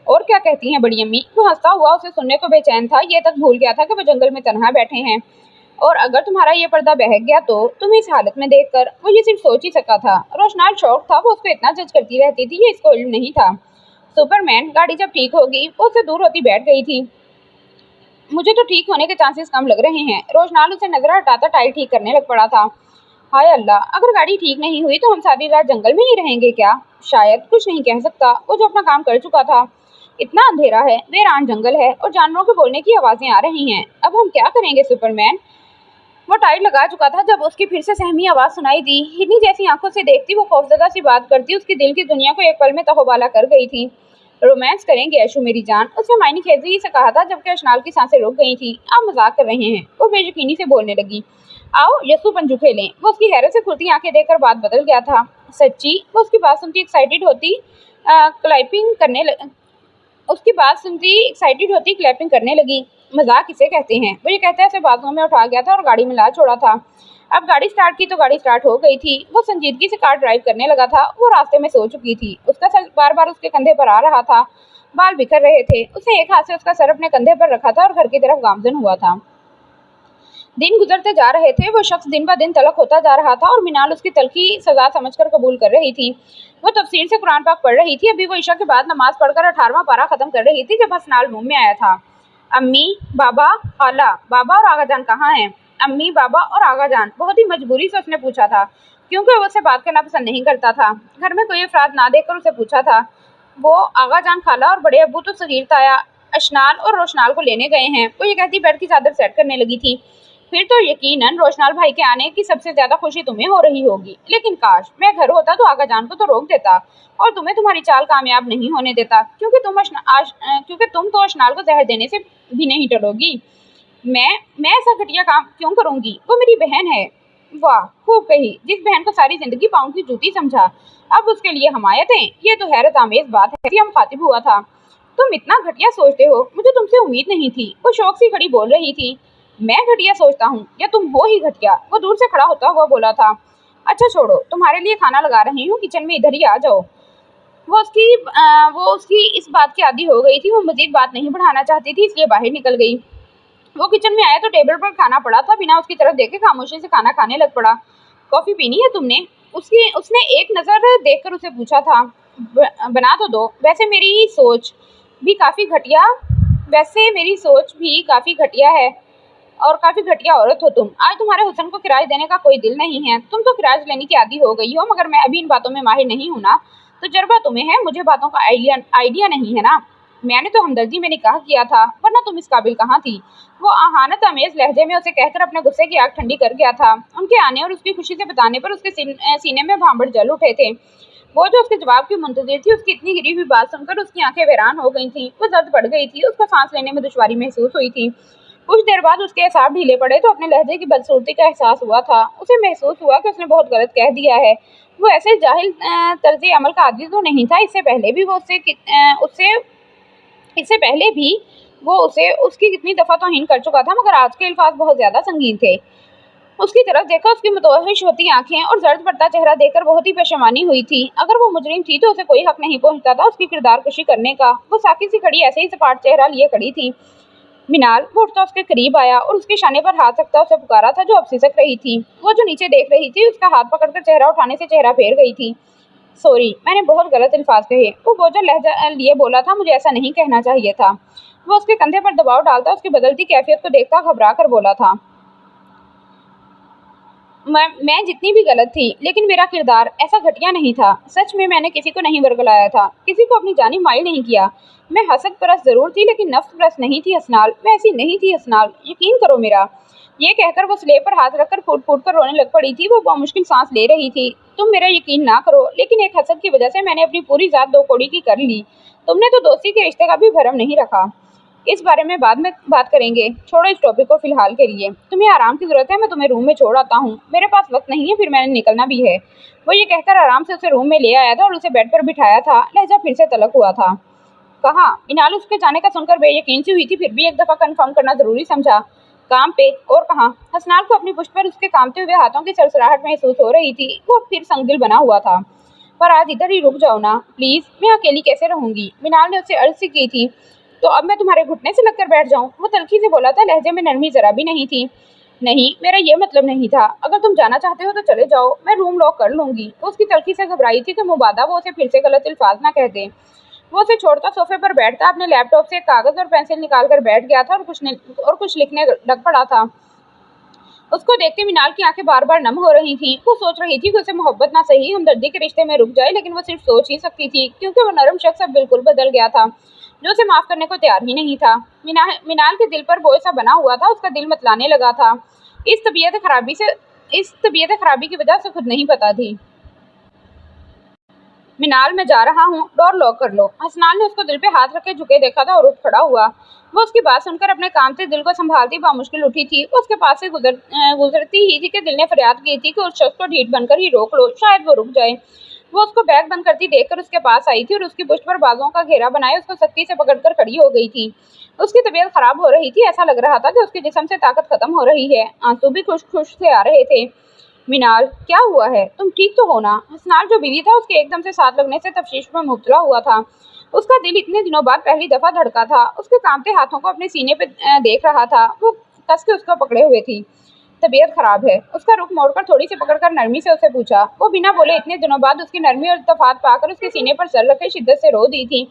और क्या कहती हैं बड़ी अम्मी? वो हंसता हुआ उसे सुनने को बेचैन था। ये तक भूल गया था कि वो जंगल में तन्हा बैठे हैं, और अगर तुम्हारा ये पर्दा बहक गया तो तुम्हें इस हालत में देखकर वो ये सिर्फ सोच ही सका था। रोशनाल शौक था, वो उसको इतना जज करती रहती थी, ये इसको इल्म नहीं था। सुपरमैन, गाड़ी जब ठीक होगी। वो उससे दूर होती बैठ गई थी। मुझे तो ठीक होने के चांसेस कम लग रहे हैं। रोशनाल उसे नजर हटाता टायर ठीक करने लग पड़ा था। हाय अल्लाह, अगर गाड़ी ठीक नहीं हुई तो हम सारी रात जंगल में ही रहेंगे क्या? शायद, कुछ नहीं कह सकता। वो जो अपना काम कर चुका था। इतना अंधेरा है, वीरान जंगल है और जानवरों के बोलने की आवाजें आ रही हैं। अब हम क्या करेंगे सुपरमैन? वो टाइट लगा चुका था जब उसकी फिर से सहमी आवाज सुनाई दी। हिरनी जैसी आंखों से देखती वो खौफजदा सी बात करती, उसकी दिल की दुनिया को एक पल में तहोबाला कर गई थी। रोमांस करेंगे ऐशु मेरी जान, उसने मायनी खेजी से कहा था, जबकि अशनाल की सांसें रुक गई थी। आप मजाक कर रहे हैं, वो बेयकीनी से बोलने लगी। आओ यस्सु पंजू खेलें। वो उसकी हैरत से खुलती आंखें देखकर बात बदल गया था। सच्ची? वो उसकी बात सुनती एक्साइटेड होती क्लैपिंग करने क्लैपिंग करने लगी। मजाक इसे कहते हैं, वो ये कहते हैं, उसे बाजुओं में उठा गया था और गाड़ी में ला छोड़ा था। अब गाड़ी स्टार्ट की तो गाड़ी स्टार्ट हो गई थी। वो संजीदगी से कार ड्राइव करने लगा था। वो रास्ते में सो चुकी थी। उसका सर बार बार उसके कंधे पर आ रहा था। बाल बिखर रहे थे। उसने एक हाथ से उसका सर अपने कंधे पर रखा था और घर की तरफ गामजन हुआ था। दिन गुजरते जा रहे थे। वो शख्स दिन ब दिन तलख होता जा रहा था और मिनाल उसकी तलखी सजा समझकर कबूल कर रही थी। वो तफसीर से कुरान पाक पढ़ रही थी। अभी वो ईशा के बाद नमाज पढ़कर 18वां पारा खत्म कर रही थी जब हसनाल रूम में आया था। अम्मी, बाबा, खाला, बाबा और आगाजान कहाँ हैं? अम्मी, बाबा और आगाजान, बहुत ही मजबूरी से उसने पूछा था, क्योंकि वो उससे बात करना पसंद नहीं करता था। घर में कोई अफराद ना देखकर उसे पूछा था। वो आगाजान, खाला और बड़े अब्बू तो सगीर ताया अशनाल और रोशनाल को लेने गए हैं। वो ये कहती बेड की चादर सेट करने लगी थी। फिर तो यकीनन रोशनाल भाई के आने की सबसे ज्यादा खुशी तुम्हें हो रही होगी, लेकिन काश मैं घर होता तो आगाजान को तो रोक देता और तुम्हें तुम्हारी चाल कामयाब नहीं होने देता, क्योंकि तुम तो अशनाल को जहर देने से भी नहीं टलोगी। मैं ऐसा घटिया काम क्यों करूंगी? वो मेरी बहन है। वाह, खूब कही। जिस बहन को सारी जिंदगी पाँव की जूती समझा, अब उसके लिए हमायतें। ये तो हैरत आमेज बात है। हम मुखातिब हुआ था। तुम इतना घटिया सोचते हो, मुझे तुमसे उम्मीद नहीं थी। वो शौक से खड़ी बोल रही थी। मैं घटिया सोचता हूँ या तुम हो ही घटिया? वो दूर से खड़ा होता हुआ बोला था। अच्छा छोड़ो, तुम्हारे लिए खाना लगा रही हूँ, किचन में इधर ही आ जाओ। वो उसकी इस बात की आदी हो गई थी। वो मजीद बात नहीं बढ़ाना चाहती थी, इसलिए बाहर निकल गई। वो किचन में आया तो टेबल पर खाना पड़ा था। बिना उसकी तरफ देखे खामोशी से खाना खाने लग पड़ा। कॉफी पीनी है तुमने? उसने एक नजर देखकर उसे पूछा था। बना तो दो। वैसे मेरी सोच भी काफी घटिया है और काफी घटिया औरत हो तुम। आज तुम्हारे हुस्न को किराया देने का कोई दिल नहीं है। तुम तो किराया लेने की आदी हो गई हो, मगर मैं अभी इन बातों में माहिर नहीं हूं ना। तजर्बा तुम्हें है, मुझे बातों का आइडिया नहीं है ना। मैंने तो हमदर्दी में निकाह किया था, वरना तुम इस काबिल कहाँ थी? वो आहानत अमेज लहजे में उसे कहकर अपने गुस्से की आग ठंडी कर गया था। उनके आने और उसकी खुशी से बताने पर उसके सीने में भांबड़ जल उठे थे। वो जो उसके जवाब की मुंतजिर थी, उसकी इतनी गिरी हुई बात सुनकर उसकी आंखें हैरान हो गई थी। वो जल्द पड़ गई थी। उसको सांस लेने में दुश्वारी महसूस हुई थी। कुछ देर बाद उसके एसाब ढीले पड़े तो अपने लहजे की बदसूरती का एहसास हुआ था। उसे महसूस हुआ कि उसने बहुत गलत कह दिया है। वो ऐसे जाहिल तर्ज अमल का आदी तो नहीं था। इससे पहले भी वो उसे उसकी कितनी दफा तौहीन कर चुका था, मगर आज के अल्फाज बहुत ज्यादा संगीन थे। उसकी तरफ देखा, उसकी मुतवहिश होती आंखें और जर्द पड़ता चेहरा देखकर बहुत ही पेशेमानी हुई थी। अगर वो मुजरिम थी तो उसे कोई हक नहीं पहुंचता था उसकी किरदार कुशी करने का। वो साकी सी खड़ी ऐसे ही सपाट चेहरा लिए खड़ी थी। मिनाल वो उठता उसके करीब आया और उसके शाने पर हाथ रखता उसे पुकारा था, जो अब सिसक रही थी। वो जो नीचे देख रही थी, उसका हाथ पकड़कर चेहरा उठाने से चेहरा फेर गई थी। सॉरी, मैंने बहुत गलत अल्फाज कहे। वो बोझल लहजा लिए बोला था। मुझे ऐसा नहीं कहना चाहिए था। वो उसके कंधे पर दबाव डालता उसकी बदलती कैफियत को देखता घबरा कर बोला था। मैं जितनी भी गलत थी, लेकिन मेरा किरदार ऐसा घटिया नहीं था। सच में मैंने किसी को नहीं वर्गलाया था, किसी को अपनी जानी माइल नहीं किया। मैं हसद परस्त जरूर थी, लेकिन नफ्स परस्त नहीं थी हसनाल। मैं ऐसी नहीं थी हसनाल, यकीन करो मेरा। ये कहकर वो स्लेब पर हाथ रखकर फूट फूट कर रोने लग पड़ी थी। वो बामुश्किल सांस ले रही थी। तुम मेरा यकीन ना करो, लेकिन एक हसद की वजह से मैंने अपनी पूरी जात दो कौड़ी की कर ली। तुमने तो दोस्ती के रिश्ते का भी भरम नहीं रखा। इस बारे में बाद में बात करेंगे, छोड़ो इस टॉपिक को फिलहाल के लिए। तुम्हें आराम की जरूरत है, मैं तुम्हें रूम में छोड़ आता हूँ। मेरे पास वक्त नहीं है, फिर मैंने निकलना भी है। वो ये कहकर आराम से उसे रूम में ले आया था और उसे बेड पर बिठाया था। लहजा फिर से तलक हुआ था। कहा। इनाल उसके जाने का सुनकर बेयकीन सी हुई थी, फिर भी एक दफा कंफर्म करना जरूरी समझा। काम पे? और कहाँ? हसनाल को अपनी पुष्ट पर उसके कामते हुए हाथों की सरसराहट महसूस हो रही थी। वो फिर संगदिल बना हुआ था। पर आज इधर ही रुक जाओ ना प्लीज, मैं अकेली कैसे रहूंगी? मिनाल ने उससे अर्ज सी की थी। तो अब मैं तुम्हारे घुटने से लगकर बैठ जाऊं? वो तल्खी से बोला था, लहजे में नरमी जरा भी नहीं थी। नहीं, मेरा ये मतलब नहीं था। अगर तुम जाना चाहते हो तो चले जाओ, मैं रूम लॉक कर लूंगी। वो उसकी तल्खी से घबराई थी कि मुबादा वो उसे फिर से गलत अल्फाज ना कह दे। वो उसे छोड़कर सोफे पर बैठता अपने लैपटॉप से कागज और पेंसिल निकाल कर बैठ गया था और कुछ लिखने लग पड़ा था। उसको देखते मिनाल की आंखें बार बार नम हो रही थीं। वो सोच रही थी कि उसे मोहब्बत ना सही हमदर्दी के रिश्ते में रुक जाए, लेकिन वो सिर्फ सोच ही सकती थी, क्योंकि वो नरम शख्स अब बिल्कुल बदल गया था, जो उसे माफ करने को तैयार ही नहीं था। मिनाल के दिल पर बोझ सा बना हुआ था। उसका दिल मतलाने लगा था। इस तबीयत खराबी की वजह से खुद नहीं पता थी। मिनाल, मैं जा रहा हूँ, डोर लॉक कर लो। हसनाल ने उसको दिल पे हाथ रखे झुके देखा था और उठ खड़ा हुआ। वो उसकी बात सुनकर अपने काम से दिल को संभालती बामुश्किल उठी थी। वो उसके पास से गुजरती ही थी कि दिल ने फरियाद की थी कि उस शख्स को ढीठ बनकर ही रोक लो, शायद वो रुक जाए। वो उसको बैग बंद करती देखकर उसके पास आई थी और उसकी पुष्ट पर बाजों का घेरा बनाए उसको सख्ती से पकड़कर खड़ी हो गई थी। उसकी तबीयत खराब हो रही थी। ऐसा लग रहा था कि उसके जिस्म से ताकत खत्म हो रही है। आंसू भी खुश खुश से आ रहे थे। मिनाल, क्या हुआ है? तुम ठीक तो हो ना? हसनाल जो बीवी था, उसके एकदम से साथ लगने से तफ्शीश में मुब्तला हुआ था। उसका दिल इतने दिनों बाद पहली दफा धड़का था। उसके कांपते हाथों को अपने सीने पे देख रहा था। वो कस के उसको पकड़े हुए थी। तबीयत खराब है? उसका रुख मोड़कर थोड़ी सी पकड़कर नरमी से उसे पूछा। वो बिना बोले इतने दिनों बाद उसकी नरमी और इत्तेफाक पाकर उसके सीने पर सर रखे शिद्दत से रो दी थी,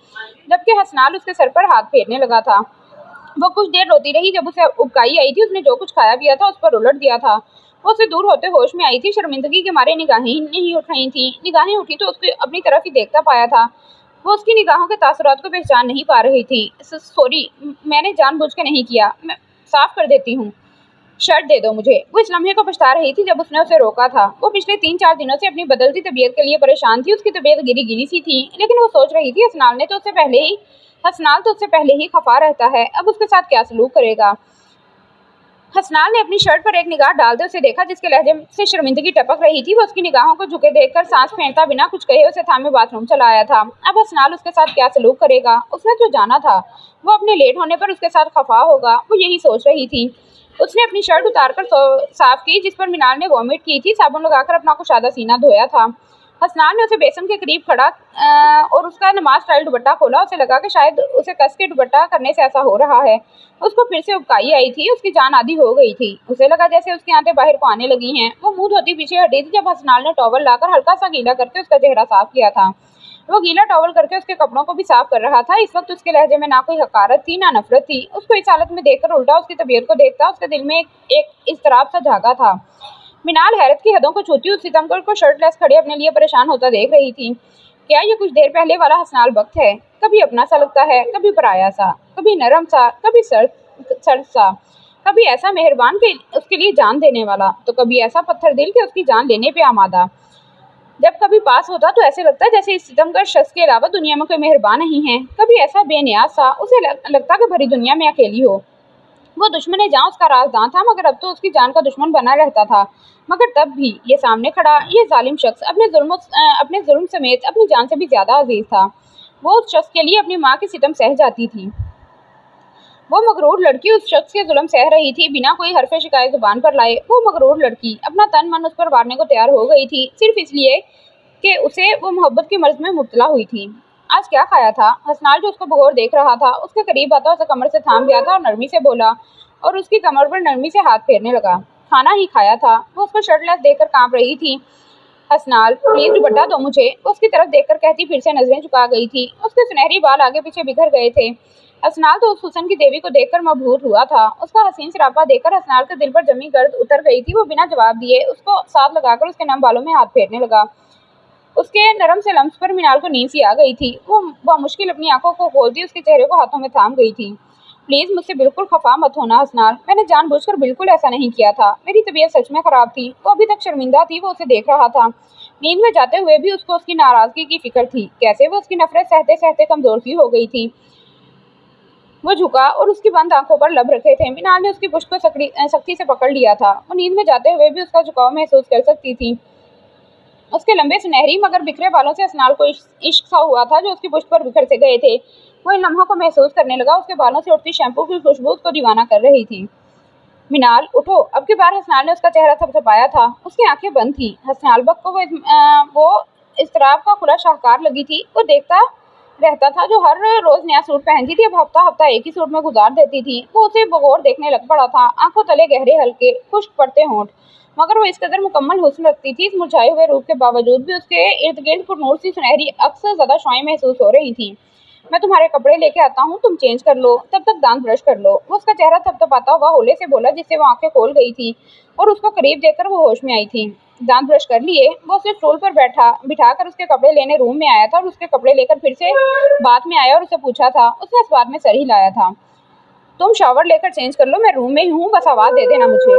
जबकि हसनाल उसके सर पर हाथ फेरने लगा था। वो कुछ देर रोती रही। जब उसे उबकाई आई थी, उसने जो कुछ खाया पिया था उस पर उलट दिया था। वो उसे दूर होते होश में आई थी। शर्मिंदगी के मारे निगाहें ही नहीं उठ रही थी। निगाहें उठी तो उसको अपनी तरफ ही देखता पाया था। वो उसकी निगाहों के तासुरात को पहचान नहीं पा रही थी। सॉरी, मैंने जानबूझ के नहीं किया। मैं साफ कर देती हूँ। शर्ट दे दो मुझे। वो इस लम्हे को पछता रही थी जब उसने उसे रोका था। वो पिछले 3-4 दिनों से अपनी बदलती तबीयत के लिए परेशान थी। उसकी तबीयत गिरी गिरी सी थी, लेकिन वो सोच रही थी हसनाल तो उससे पहले ही खफा रहता है, अब उसके साथ क्या सलूक करेगा। हसनाल ने अपनी शर्ट पर एक निगाह डालते उसे देखा, जिसके लहजे से शर्मिंदगी टपक रही थी। वो उसकी निगाहों को झुके देखकर सांस फेरता बिना कुछ कहे उसे थामे बाथरूम चला आया था। अब हसनाल उसके साथ क्या सलूक करेगा? उसने जो जाना था वो अपने लेट होने पर उसके साथ खफा होगा, वो यही सोच रही थी। उसने अपनी शर्ट उतारकर साफ की, जिस पर मीनाल ने वॉमिट की थी। साबुन लगाकर अपना कुशादा सीना धोया था। हसनाल ने उसे बेसन के करीब खड़ा और उसका नमाज स्टाइल दुपट्टा खोला। उसे लगा कि शायद उसे कस के दुपट्टा करने से ऐसा हो रहा है। उसको फिर से उबकाई आई थी। उसकी जान आधी हो गई थी। उसे लगा जैसे उसकी आंखें बाहर को आने लगी हैं। वो मुंह धोती पीछे हटी थी जब हसनाल ने टॉवल लाकर हल्का सा गीला करके उसका चेहरा साफ किया था। वो गीला टॉवल करके उसके कपड़ों को भी साफ कर रहा था। इस वक्त उसके लहजे में ना कोई हकारत थी ना नफरत थी। उसको इस हालत में देखकर उल्टा उसकी तबीयत को देखता उसके दिल में एक इज़्तिराब सा जागा था। मीनाल हैरत की हदों को छूती उस सितमगर को शर्टलेस खड़े अपने लिए परेशान होता देख रही थी। क्या ये कुछ देर पहले वाला हसनाल वक्त है? कभी अपना सा लगता है, कभी पराया सा, कभी नरम सा, कभी सर्द सा, कभी ऐसा मेहरबान कि उसके लिए जान देने वाला, तो कभी ऐसा पत्थर दिल कि उसकी जान लेने पे आमादा। जब कभी पास होता तो ऐसे लगता जैसे इस सितमगर शख्स के अलावा दुनिया में कोई मेहरबान नहीं है। कभी ऐसा बेनियाज सा उसे लगता कि भरी दुनिया में अकेली हो। वो दुश्मन जहाँ उसका राजदां था, मगर अब तो उसकी जान का दुश्मन बना रहता था। मगर तब भी ये सामने खड़ा ये जालिम शख्स अपने जुल्म समेत अपनी जान से भी ज्यादा अजीज था। वो उस शख्स के लिए अपनी माँ की सितम सह जाती थी। वो मगरूर लड़की उस शख्स के जुल्म सह रही थी बिना कोई हरफ शिकायत जुबान पर लाए। वो मगरूर लड़की अपना तन मन उस पर वारने को तैयार हो गई थी, सिर्फ इसलिए कि उसे वो मोहब्बत की मर्ज में मुब्तला हुई थी। आज क्या खाया था? हसनाल जो उसको बगौर देख रहा था, उसके करीब आता उसे कमर से थाम गया था और नरमी से बोला और उसकी कमर पर नरमी से हाथ फेरने लगा। खाना ही खाया था। वो उसको शर्टलेस देखकर कांप रही थी। हसनाल, प्लीज दुपट्टा दो मुझे, वो उसकी तरफ देखकर कहती फिर से नजरें झुका गई थी। उसके सुनहरी बाल आगे पीछे बिखर गए थे। हसनाल तो उस हुस्न की देवी को देखकर मबहूत हुआ था। उसका हसीन सरापा देखकर हसनाल के दिल पर जमी गर्द उतर गई थी। वो बिना जवाब दिए उसको साथ लगाकर उसके नम बालों में हाथ फेरने लगा। उसके नरम से लम्स पर मीनाल को नींद सी आ गई थी। वो मुश्किल अपनी आंखों को खोलती उसके चेहरे को हाथों में थाम गई थी। प्लीज मुझसे बिल्कुल खफा मत होना हसनाल, मैंने जानबूझकर बिल्कुल ऐसा नहीं किया था। मेरी तबीयत सच में खराब थी। वो अभी तक शर्मिंदा थी। वो उसे देख रहा था। नींद में जाते हुए भी उसको उसकी नाराजगी की फिक्र थी। कैसे वो उसकी नफरत सहते सहते कमजोर सी हो गई थी। वो झुका और उसकी बंद आंखों पर लब रखे थे। मीनाल ने उसकी पुष्ट को सख्ती से पकड़ लिया था। वो नींद में जाते हुए भी उसका झुकाव महसूस कर सकती थी। उसके लंबे सुनहरी मगर बिखरे बालों से हसनाल को इश्क सा हुआ था जो उसकी पुष्ट पर बिखर से गए थे। वो इन लम्हों को महसूस करने लगा। उसके बालों से उठती शैम्पू की खुशबू उसको दीवाना कर रही थी। मीनाल उठो। अब की बार हसनाल ने उसका चेहरा थपथपाया था। उसकी आंखें बंद थी। हसनाल बक को वो इस्तराब का खुला शाहकार लगी थी। वो देखता रहता था जो हर रोज नया सूट पहनती थी, अब हफ्ता हफ्ता एक ही सूट में गुजार देती थी। वो उसे बगौर देखने लग पड़ा था। आंखों तले गहरे हल्के खुश्क पड़ते होंठ, मगर वो इस कदर मुकम्मल हुस्न रखती थी। इस मुरझाए हुए रूप के बावजूद भी उसके इर्द गिर्द पुरनूर सी सुनहरी अक्सर ज्यादा शुआएं महसूस हो रही थी। मैं तुम्हारे कपड़े लेके आता हूँ, तुम चेंज कर लो, तब तक दांत ब्रश कर लो। वो उसका चेहरा थपथपाता हुआ होले से बोला, जिससे वो आंखें खोल गई थी और उसको करीब देखकर वो होश में आई थी। दांत ब्रश कर लिए? वो उसे स्टूल पर बिठाकर उसके कपड़े लेने रूम में आया था और उसके कपड़े लेकर फिर से बात में आया और उसे पूछा था। उसने इस बात में सर ही लाया था। तुम शावर लेकर चेंज कर लो, मैं रूम में ही हूँ, बस आवाज दे देना मुझे।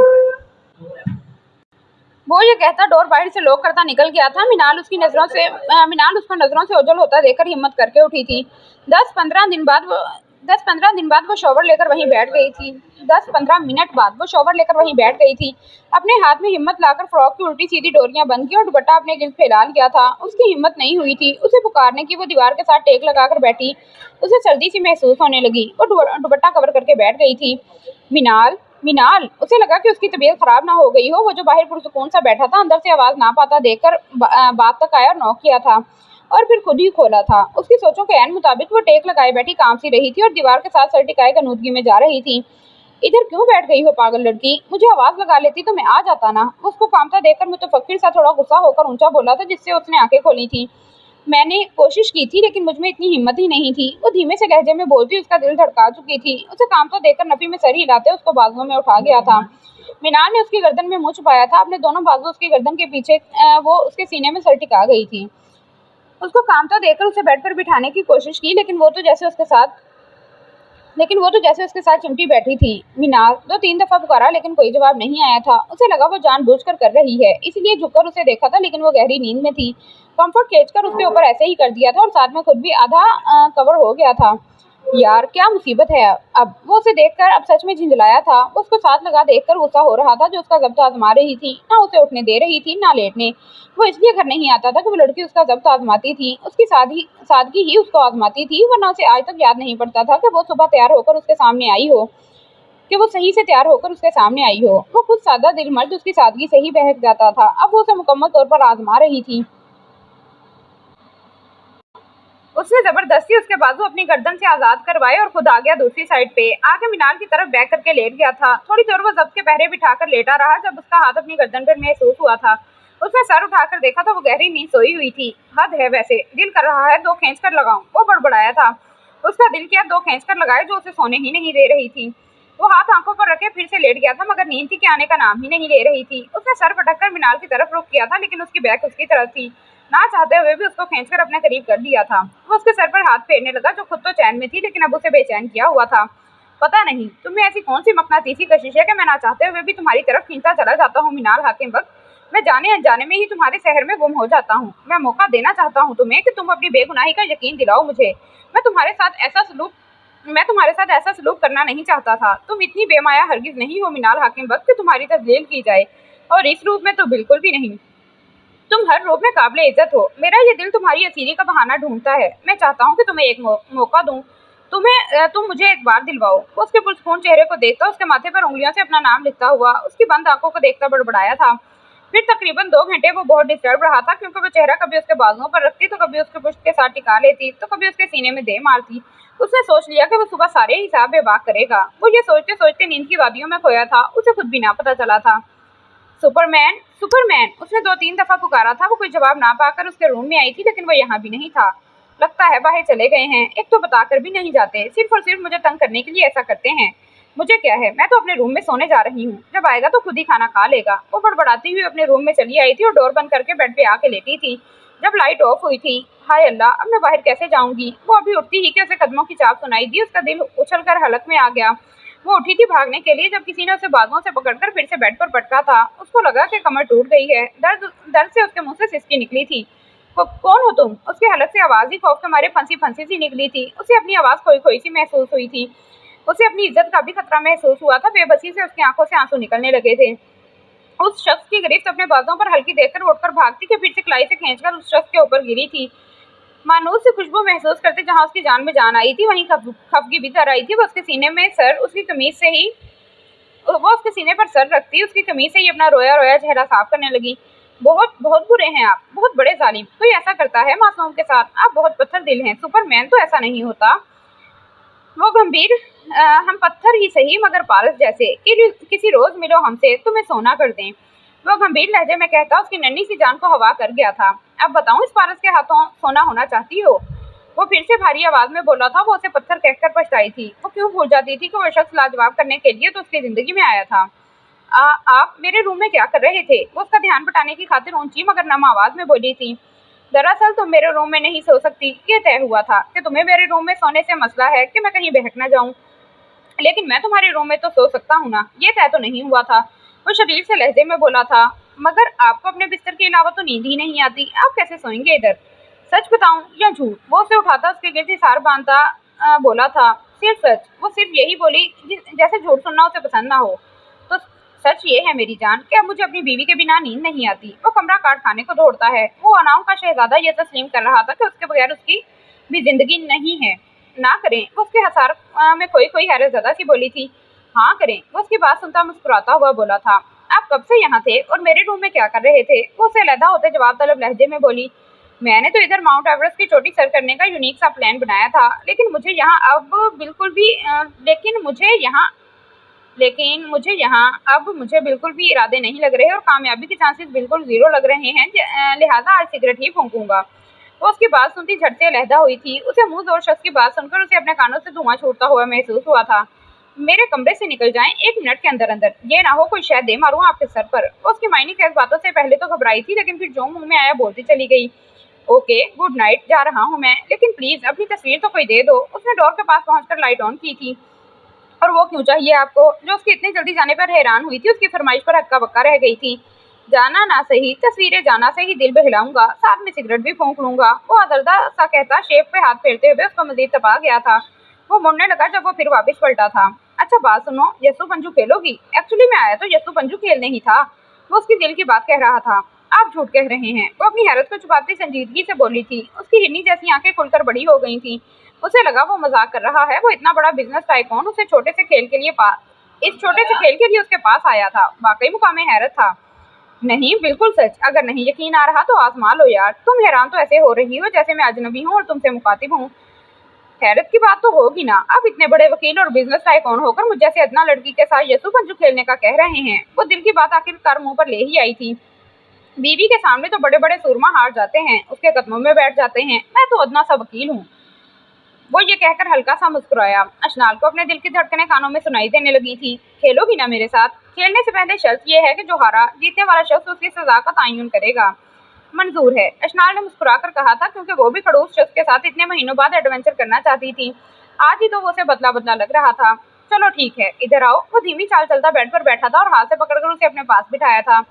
वो ये कहता डोर बाहर से लॉक करता निकल गया था। मीनाल उसको नजरों से ओझल होता देखकर हिम्मत करके उठी थी। 10-15 दिन बाद वो शॉवर लेकर वहीं बैठ गई थी। 10-15 मिनट बाद वो शॉवर लेकर वहीं बैठ गई थी। अपने हाथ में हिम्मत लाकर फ्रॉक की उल्टी सीधी डोरियां बंद की और दुपट्टा अपने गिल्ड फैला लिया था। उसकी हिम्मत नहीं हुई थी उसे पुकारने की। वो दीवार के साथ टेक लगाकर बैठी। उसे सर्दी सी महसूस होने लगी। वो दुपट्टा कवर करके बैठ गई थी। मीनाल, मीनाल, उसे लगा कि उसकी तबीयत खराब ना हो गई हो। वो जो बाहर पुरसुकून सा बैठा था, अंदर से आवाज ना पाता देखकर बात तक आया और नॉक किया था और फिर खुद ही खोला था। उसकी सोचों के ऐन मुताबिक वो टेक लगाए बैठी काम सी रही थी और दीवार के साथ सर टिकाए गनूदगी में जा रही थी। इधर क्यों बैठ गई हो पागल लड़की? मुझे आवाज लगा लेती तो मैं आ जाता ना। उसको कामता देखकर मुतफक्किर सा थोड़ा गुस्सा होकर ऊंचा बोला था, जिससे उसने आंखें खोली थी। मैंने कोशिश की थी लेकिन मुझमें इतनी हिम्मत ही नहीं थी। वो धीमे से लहजे में बोलती उसका दिल धड़का चुकी थी। उसे कामता देखकर नफी में सर हिलाते उसको बाजुओं में उठा गया था। मीनाल ने उसकी गर्दन में मुंह छुपाया था। अपने दोनों बाजू उसकी गर्दन के पीछे वो उसके सीने में सर टिका गई थी। उसको कामता देखकर उसे बेड पर बिठाने की कोशिश की, लेकिन वो तो जैसे उसके साथ चिमटी बैठी थी। मीनाल 2-3 दफा पुकारा लेकिन कोई जवाब नहीं आया था। उसे लगा वो जानबूझकर कर रही है, इसलिए झुककर उसे देखा था, लेकिन वो गहरी नींद में थी। कंफर्ट खींचकर उसके ऊपर ऐसे ही कर दिया था और साथ में खुद भी आधा कवर हो गया था। यार क्या मुसीबत है। अब वो उसे देखकर अब सच में झिंझलाया था। वो उसको साथ लगा देखकर गुस्सा हो रहा था जो उसका जब्त आजमा रही थी, ना उसे उठने दे रही थी ना लेटने। वो इसलिए घर नहीं आता था कि वो लड़की उसका जब्त आजमाती थी, उसकी सादगी ही उसको आजमाती थी। वरना उसे आज तक याद नहीं पड़ता था कि वो सुबह तैयार होकर उसके सामने आई हो, कि वो सही से तैयार होकर उसके सामने आई हो। वो खुद सादा दिल मर्द उसकी सादगी से ही बहक जाता था। अब वो उसे मुकम्मल तौर पर आजमा रही थी। उसने जबरदस्ती उसके बाजू अपनी गर्दन से आजाद करवाए और खुद आ गया दूसरी साइड पे, आगे मीनार की तरफ बैक करके लेट गया था। थोड़ी देर वो जब्त के पहरे बिठाकर लेटा रहा। जब उसका हाथ अपनी गर्दन पर महसूस हुआ था, उसने सर उठाकर देखा तो वो गहरी नींद सोई हुई थी। हद है, वैसे दिल कर रहा है दो खींच कर लगाऊं, वो बड़बड़ाया था। उसका दिल किया दो खींच कर लगाए जो उसे सोने ही नहीं दे रही थी। वो हाथ आंखों पर रखे फिर से लेट गया था, मगर नींद थी कि आने का नाम ही नहीं ले रही थी। उसने सर पटक कर मीनार की तरफ रुख किया था, लेकिन उसकी बैक उसकी तरफ थी। ना चाहते हुए भी उसको खींचकर अपने करीब कर लिया था। वो उसके सर पर हाथ फेरने लगा जो खुद तो चैन में थी, लेकिन अब उसे बेचैन किया हुआ था। पता नहीं तुम्हें ऐसी कौन सी मकनातीसी कशिश है कि मैं ना चाहते हुए भी तुम्हारी तरफ खींचता चला जाता हूँ मीनार हाकिम वक्त। मैं जाने अनजाने में ही तुम्हारे शहर में गुम हो जाता हूँ। मैं मौका देना चाहता हूँ तुम्हें कि तुम अपनी बेगुनाही का यकीन दिलाओ मुझे। मैं तुम्हारे साथ ऐसा सलूक मैं तुम्हारे साथ ऐसा सलूक करना नहीं चाहता था। तुम इतनी बेमाया हरगिज नहीं हो मीनार हाकिम वक्त कि तुम्हारी तस्लील की जाए, और इस रूप में तो बिल्कुल भी नहीं। तुम हर रूप में काबिले इज्जत हो। मेरा ये दिल तुम्हारी असीरी का बहाना ढूंढता है। मैं चाहता हूँ कि तुम्हें एक मौका दूं। तुम मुझे एक बार दिलवाओ। वो उसके पुरस्कून चेहरे को देखता, उसके माथे पर उंगलियों से अपना नाम लिखता हुआ उसकी बंद आंखों को देखता बड़बड़ाया था। फिर तकरीबन 2 घंटे वो बहुत डिस्टर्ब रहा था, क्योंकि वो चेहरा कभी उसके बाजुओं पर रखती तो कभी उसके पुष्ट के साथ टिका लेती तो कभी उसके सीने में दे मारती। उसने सोच लिया कि वो सुबह सारे हिसाब बेबाक करेगा। वो ये सोचते सोचते नींद की वादियों में खोया था, उसे खुद भी ना पता चला था। सुपरमैन, सुपरमैन, उसने 2-3 दफा पुकारा था। वो कोई जवाब ना पाकर उसके रूम में आई थी, लेकिन वो यहाँ भी नहीं था। लगता है बाहर चले गए हैं। एक तो बताकर भी नहीं जाते, सिर्फ और सिर्फ मुझे तंग करने के लिए ऐसा करते हैं। मुझे क्या है, मैं तो अपने रूम में सोने जा रही हूँ। जब आएगा तो खुद ही खाना खा लेगा। वो बड़बड़ाती हुई अपने रूम में चली आई थी और डोर बंद करके बेड पे आके लेटी थी। जब लाइट ऑफ हुई थी, हाय अल्लाह, अब मैं बाहर कैसे जाऊंगी। वो अभी उठती ही कि उसे कदमों की चाप सुनाई दी। उसका दिल उछल कर हलक में आ गया। वो उठी थी भागने के लिए, जब किसी ने उसे बाजुओं से पकड़कर फिर से बेड पर पटका था। उसको लगा कि कमर टूट गई है। दर्द दर्द से उसके मुंह से सिसकी निकली थी। कौन हो तुम? उसकी हलक से आवाज ही खौफ के मारे फंसी फंसी सी निकली थी। उसे अपनी आवाज खोई खोई सी महसूस हुई थी। उसे अपनी इज्जत का भी खतरा महसूस हुआ था। बेबसी से उसकी आंखों से आंसू निकलने लगे थे। उस शख्स की गिरफ्त अपने बाजुओं पर हल्की देखकर उठकर भागती कि फिर से कलाई से खींचकर उस शख्स के ऊपर गिरी थी। मानूस से खुशबू महसूस करते जहां उसकी जान में जान आई थी, वहीं खफगी भी तर आई थी। वो उसके सीने में सर उसकी कमीज से ही वो उसके सीने पर सर रखती उसकी कमीज से ही अपना रोया रोया चेहरा साफ करने लगी। बहुत बहुत बुरे हैं आप, बहुत बड़े जालिम। कोई ऐसा करता है मासूम के साथ? आप बहुत पत्थर दिल हैं। सुपरमैन तो ऐसा नहीं होता। वो गंभीर, हम पत्थर ही सही मगर पारस जैसे, कि किसी रोज मिलो हमसे तुम्हें सोना कर दें। वो गंभीर लहजे में कहता उसकी नन्ही सी जान को हवा कर गया था। अब बताऊं, इस पारस के हाथों सोना होना चाहती हो? वो फिर से भारी आवाज में बोला था। वो उसे पत्थर कहकर पछताई थी। वो क्यों भूल जाती थी कि वो शख्स लाजवाब करने के लिए तो उसकी जिंदगी में आया था। आप मेरे रूम में क्या कर रहे थे? वो उसका ध्यान बटाने की खातिर ऊंची मगर नम आवाज में बोली थी। दरअसल तुम मेरे रूम में नहीं सो सकती। ये तय हुआ था कि तुम्हें मेरे रूम में सोने से मसला है कि मैं कहीं बहक न जाऊं, लेकिन मैं तुम्हारे रूम में तो सो सकता हूँ ना। ये तय तो नहीं हुआ था। वो शरीर से लहजे में बोला था। मगर आपको अपने बिस्तर के अलावा तो नींद ही नहीं आती। आप कैसे सोएंगे इधर? सच बताऊं या झूठ? वो उसे उठाता उसके गिर्द हिसार बांधता बोला था। सिर्फ सच। वो सिर्फ यही बोली जैसे झूठ सुनना उसे पसंद ना हो। तो सच ये है मेरी जान कि अब मुझे अपनी बीवी के बिना नींद नहीं आती। वो कमरा काट खाने को दौड़ता है। वो अनाओं का शहजादा ये तस्लीम कर रहा था कि उसके बगैर उसकी भी जिंदगी नहीं है। ना करें। वो उसके हसार में कोई कोई हैरत ज़्यादा सी बोली थी। हाँ करें। वो उसकी बात सुनता मुस्कुराता हुआ बोला था। आप कब से यहाँ थे और मेरे रूम में क्या कर रहे थे? वो उसे अलहदा होते जवाब तलब लहजे में बोली। मैंने तो इधर माउंट एवरेस्ट की चोटी सर करने का यूनिक सा प्लान बनाया था, लेकिन मुझे यहाँ अब बिल्कुल भी मुझे बिल्कुल भी इरादे नहीं लग रहे और कामयाबी के चांसेस बिल्कुल जीरो लग रहे हैं। लिहाजा आज सिगरेट ही फूंकूंगा। वो उसकी बात सुनती झट से अलहदा हुई थी। उसे मुंह जोर शख्स की बात सुनकर उसे अपने कानों से धुआं छूटता हुआ महसूस हुआ था। मेरे कमरे से निकल जाएं 1 मिनट के अंदर अंदर। ये ना हो कोई शायद दे मारूं आपके सर पर। वो उसकी मायने खैर बातों से पहले तो घबराई थी, लेकिन फिर जो मुंह में आया बोलती चली गई। ओके गुड नाइट, जा रहा हूँ मैं, लेकिन प्लीज अपनी तस्वीर तो कोई दे दो। उसने डोर के पास पहुंचकर लाइट ऑन की थी। और वो क्यों चाहिए आपको? जो उसकी इतनी जल्दी जाने पर हैरान हुई थी, उसकी फरमाइश पर हक्का बक्का रह गई थी। जाना ना सही, तस्वीरें जाना से ही दिल बहलाऊंगा, साथ में सिगरेट भी फूंक लूंगा। वो आजरदा सा कहता शेफ पे हाथ फेरते हुए उसको मजीद तपा गया था। वो मुड़ने लगा जब वो फिर वापस पलटा था। अच्छा बात सुनो, यस्सु पंजू खेलोगी? एक्चुअली मैं आया तो यस्सु पंजू खेलने ही था। वो उसकी दिल की बात कह रहा था। आप झूठ कह रहे हैं। वो अपनी हैरत को छुपाती संजीदगी से बोली थी। उसकी हिरनी जैसी आंखें खुलकर बड़ी हो गई थी। उसे लगा वो मजाक कर रहा है। वो इतना बड़ा बिजनेस टाइकून उसे छोटे से खेल के लिए इस छोटे से खेल के लिए उसके पास आया था। वाकई मुकामे हैरत था। नहीं बिल्कुल सच। अगर नहीं यकीन आ रहा तो आजमा लो यार। तुम हैरान तो ऐसे हो रही हो जैसे मैं अजनबी हूँ और तुमसे मुखातिब हूँ। हैरत की बात तो होगी ना। अब इतने बड़े वकील और बिजनेस टाइकून होकर मुझ जैसे अदना लड़की के साथ यस्सु पंजू खेलने का कह रहे हैं। वो दिल की बात आखिरकार मुंह पर ले ही आई थी। बीवी के सामने तो बड़े बड़े सूरमा हार जाते हैं, उसके कदमों में बैठ जाते हैं। मैं तो अदना सा वकील हूँ। वो ये कहकर हल्का सा मुस्कुराया। अशनाल को अपने दिल की धड़कनें कानों में सुनाई देने लगी थी। खेलोगी ना मेरे साथ? खेलने से पहले शर्त यह है कि जो हारा जीतने वाला शख्स उसकी सजा का तयन करेगा। मंजूर है, अशनाल ने मुस्कुराकर कहा था, क्योंकि वो भी खड़ूस शख्स के साथ इतने महीनों बाद एडवेंचर करना चाहती थी। आज ही तो वो उसे बदला बदला लग रहा था। चलो ठीक है, इधर आओ। वो धीमी चाल चलता बेड पर बैठा था और हाथ से पकड़कर उसे अपने पास बिठाया था।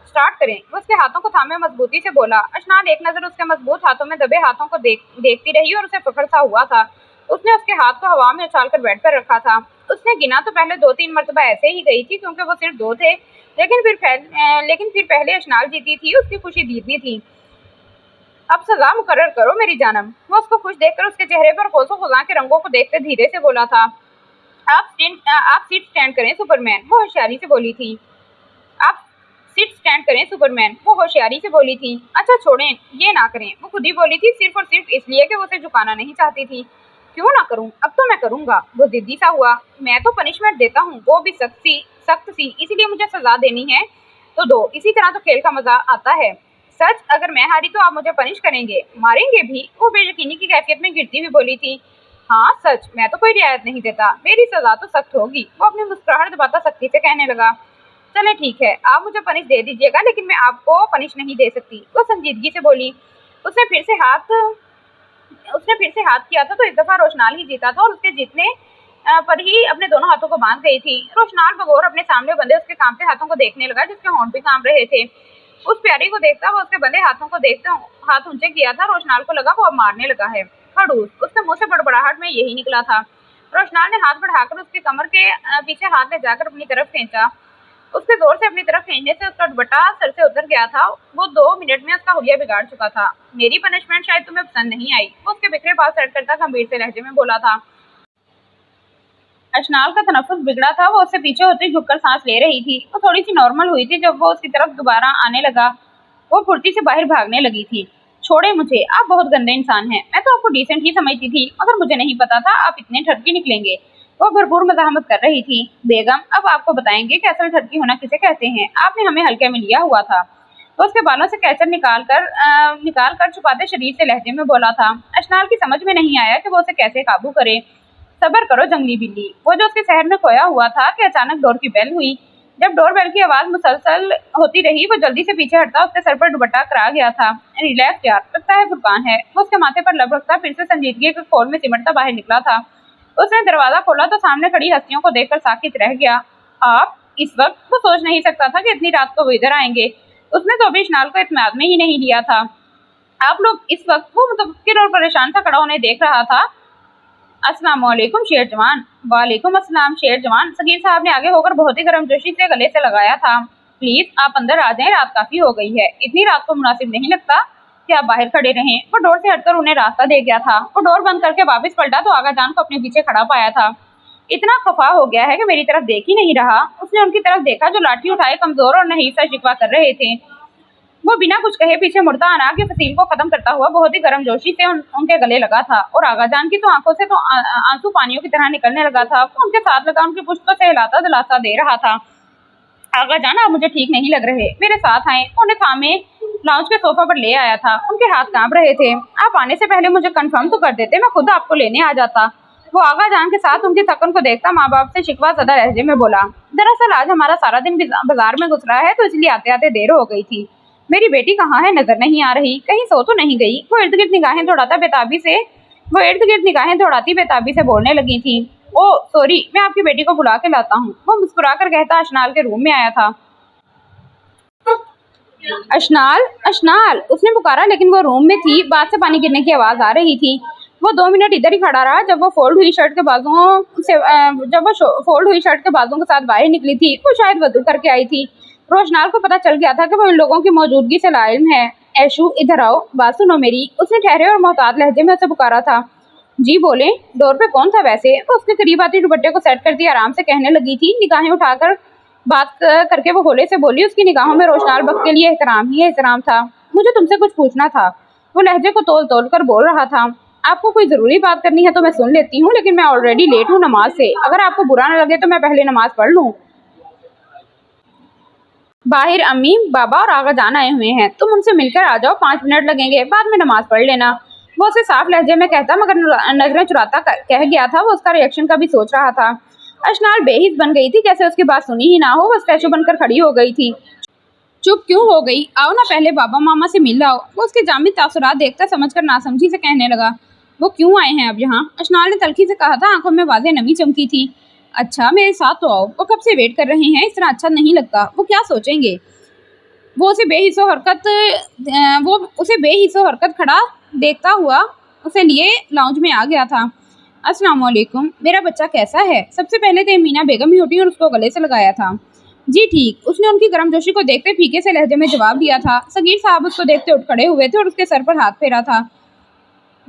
स्टार्ट करें। वो उसके हाथों को थामे मजबूती से बोला। अशनाल एक नजर उसके मजबूत हाथों में दबे हाथों को देखती रही और उसे फखर सा हुआ था। उसने उसके हाथ को हवा में उछालकर बेड पर रखा था। उसने गिना तो पहले 2-3 मरतबा ऐसे ही गई थी, क्योंकि वो सिर्फ 2 थे। लेकिन फिर पहले अशनाल जीती थी। उसकी खुशी दीदनी थी। अब सजा मुकर्रर करो मेरी जानम। वो उसको खुश देखकर उसके चेहरे पर कोसों खुदा के रंगों को देखते धीरे से बोला था। आप सीट स्टैंड करें सुपरमैन। वो होशियारी से बोली थी। आप सीट स्टैंड करें सुपरमैन। वो होशियारी से बोली थी। अच्छा छोड़ें, ये ना करें। वो खुद ही बोली थी, सिर्फ और सिर्फ इसलिए कि वो उसे झुकाना नहीं चाहती थी। क्यों ना करूं? अब तो मैं करूंगा। वो जिद्दी सा हुआ। मैं तो पनिशमेंट देता हूँ, वो भी सख्त सी, इसीलिए मुझे सजा देनी है तो दो। इसी तरह तो खेल का मजा आता है। सच? अगर मैं हारी तो आप मुझे पनिश करेंगे? मारेंगे भी? वो बेयकीनी की कैफियत में गिरती हुई बोली थी। हाँ सच, मैं तो कोई रियायत नहीं देता। मेरी सजा तो सख्त होगी। वो अपनी मुस्कुराहट दबाता सख्ती से कहने लगा। चले ठीक है, आप मुझे पनिश दे दीजिएगा, लेकिन मैं आपको पनिश नहीं दे सकती। वो संजीदगी से बोली। उसने फिर से हाथ किया था तो इस दफा रोशनाल ही जीता था और उसके जीतने पर ही अपने दोनों हाथों को बांध गई थी। रोशनाल बगौर अपने सामने बंधे उसके कांपते हाथों को देखने लगा, जिसके होंठ भी कांप रहे थे। उस प्यारी को देखता वो उसके बंधे हाथों को देखता हाथ ऊंचे किया था। रोशनाल को लगा वो अब मारने लगा है। खड़ूस, उसके मुंह से बड़बड़ाहट में यही निकला था। रोशनाल ने हाथ बढ़ाकर उसकी कमर के पीछे हाथ ले जाकर अपनी तरफ खींचा। उसके जोर से अपनी तरफ खींचने से उसका दुपट्टा सर से उतर गया था। वो 2 मिनट में उसका हुलिया बिगाड़ चुका था। मेरी पनिशमेंट शायद तुम्हें पसंद नहीं आई। वो उसके बिखरे बाल सेट करता गंभीर से लहजे में बोला था। अशनाल का तनफ्फुस बिगड़ा था। वो उससे पीछे होते झुककर सांस ले रही थी। वो थोड़ी सी नॉर्मल हुई थी जब वो उसकी तरफ दोबारा आने लगा। वो फुर्ती से बाहर भागने लगी थी। छोड़े मुझे, आप बहुत गंदे इंसान हैं। मैं तो आपको डिसेंट ही समझती थी, मगर मुझे नहीं पता था आप इतने ठरकी निकलेंगे। वो भरपूर मज़ाहमत कर रही थी। बेगम, अब आपको बताएंगे कि असल ठरकी होना किसे कहते हैं। आपने हमें हल्के में लिया हुआ था। तो उसके बालों से कैचर निकाल कर छुपाते शरीर से लहजे में बोला था। अशनाल की समझ में नहीं आया कि वो उसे कैसे काबू करे। सबर करो जंगली बिल्ली। वो जो उसके शहर में खोया हुआ था कि अचानक डोर की बेल हुई। जब डोर बेल की आवाज मुसलसल होती रही, वो जल्दी से पीछे हटता उसके सर पर दुपट्टा करा गया था। रिलैक्स यार, लगता है फुरकान है। वो उसके माथे पर लब रखता फिर से संजीदगी के खोल में सिमटता बाहर निकला था। उसने दरवाजा खोला तो सामने खड़ी हस्तियों को देखकर साकित रह गया। आप? इस वक्त? वो सोच नहीं सकता था कि इतनी रात को वो इधर आएंगे। उसने तो अभी इश्नाल को इत्मीनान में ही नहीं लिया था। आप लोग? इस वक्त वो मुतफक्किर और परेशान सा खड़ा उन्हें देख रहा था। अस्सलाम वालेकुम शेर जवान। वालेकुम अस्सलाम शेर जवान। सगीर साहब ने आगे होकर बहुत ही गर्मजोशी से गले से लगाया था। प्लीज आप अंदर आ जाएं, रात काफी हो गई है। इतनी रात को मुनासिब नहीं लगता कि आप बाहर खड़े रहें। वो डोर से हटकर उन्हें रास्ता दे गया था। वो डोर बंद करके वापस पलटा तो आगा जान को अपने पीछे खड़ा पाया था। इतना खफा हो गया है कि मेरी तरफ देख ही नहीं रहा। उसने उनकी तरफ देखा जो लाठी उठाए कमजोर और नहीफ सा शिकवा कर रहे थे। वो बिना कुछ कहे पीछे मुड़ता अनार की फसील को खत्म करता हुआ बहुत ही गर्मजोशी से उनके गले लगा था। और आगाजान की तो आंखों से तो आंसू पानियों की तरह निकलने लगा था। वो उनके साथ लगा उनकी पुश्त को सहलाता दिलासा दे रहा था। आगाजान, आप मुझे ठीक नहीं लग रहे, मेरे साथ आए। उन्हें थामे लाउंज के सोफा पर ले आया था। उनके हाथ कांप रहे थे। आप आने से पहले मुझे कंफर्म तो कर देते, मैं खुद आपको लेने आ जाता। वो आगाजान के साथ उनकी थकन को देखता माँ बाप से शिकवा ज़दा लहजे में बोला। दरअसल आज हमारा सारा दिन बाजार में गुजरा है, तो इसलिए आते आते देर हो गई थी। मेरी बेटी कहाँ है? नजर नहीं आ रही। कहीं सो तो नहीं गई? वो इर्द गिर्द निगाहें दौड़ाती बेताबी से बोलने लगी थी। ओ सॉरी, मैं आपकी बेटी को बुला के लाता हूँ। वो मुस्कुराकर कहता अशनाल के रूम में आया था। अशनाल, अशनाल, उसने पुकारा, लेकिन वो रूम में थी। बात से पानी गिरने की आवाज आ रही थी। वो 2 मिनट इधर ही खड़ा रहा। जब वो फोल्ड हुई शर्ट के बाजुओं के साथ बाहर निकली थी, वो शायद वजू करके आई थी। रोशनाल को पता चल गया था कि वो इन लोगों की मौजूदगी से लाइल्म है। ऐशू, इधर आओ, बात सुनो मेरी। उसने ठहरे और मोहतात लहजे में उसे पुकारा था। जी बोले। डोर पे कौन था वैसे? वो उसके करीब आती दुपट्टे को सेट कर दिया आराम से कहने लगी थी। निगाहें उठाकर बात करके वो होले से बोली। उसकी निगाहों में रोशनाल बक के लिए एहतराम ही एहतराम था। मुझे तुमसे कुछ पूछना था। वो लहजे को तोल तोल कर बोल रहा था। आपको कोई ज़रूरी बात करनी है तो मैं सुन लेती हूँ, लेकिन मैं ऑलरेडी लेट हूँ नमाज से। अगर आपको बुरा ना लगे तो मैं पहले नमाज पढ़ लूँ। बाहर अम्मी, बाबा और आगा जान आए हुए हैं। तुम उनसे मिलकर आ जाओ, 5 मिनट लगेंगे, बाद में नमाज पढ़ लेना। वो उसे साफ लहजे में कहता मगर नजरें चुराता कह गया था। वो उसका रिएक्शन का भी सोच रहा था। अशनाल बेहिस बन गई थी, जैसे उसकी बात सुनी ही ना हो। वो स्टैचू बनकर खड़ी हो गई थी। चुप क्यों हो गई? आओ ना पहले बाबा मामा से मिल आओ। वो उसके जामिद तासुरात देखकर समझकर नासमझी से कहने लगा। वो क्यों आए हैं अब यहाँ? अशनाल ने तल्खी से कहा था। आंखों में वाज़ेह नमी चमकी थी। अच्छा, मेरे साथ तो आओ। वो कब से वेट कर रहे हैं, इस तरह अच्छा नहीं लगता। वो क्या सोचेंगे? वो उसे बेहिस्सो हरकत खड़ा देखता हुआ उसे लिए लाउंज में आ गया था। अस्सलाम वालेकुम, मेरा बच्चा कैसा है? सबसे पहले तो मीना बेगम ही उठी और उसको गले से लगाया था। जी ठीक, उसने उनकी गर्मजोशी को देखते फीके से लहजे में जवाब दिया था। सगीर साहब उसको देखते उठ खड़े हुए थे और उसके सर पर हाथ फेरा था।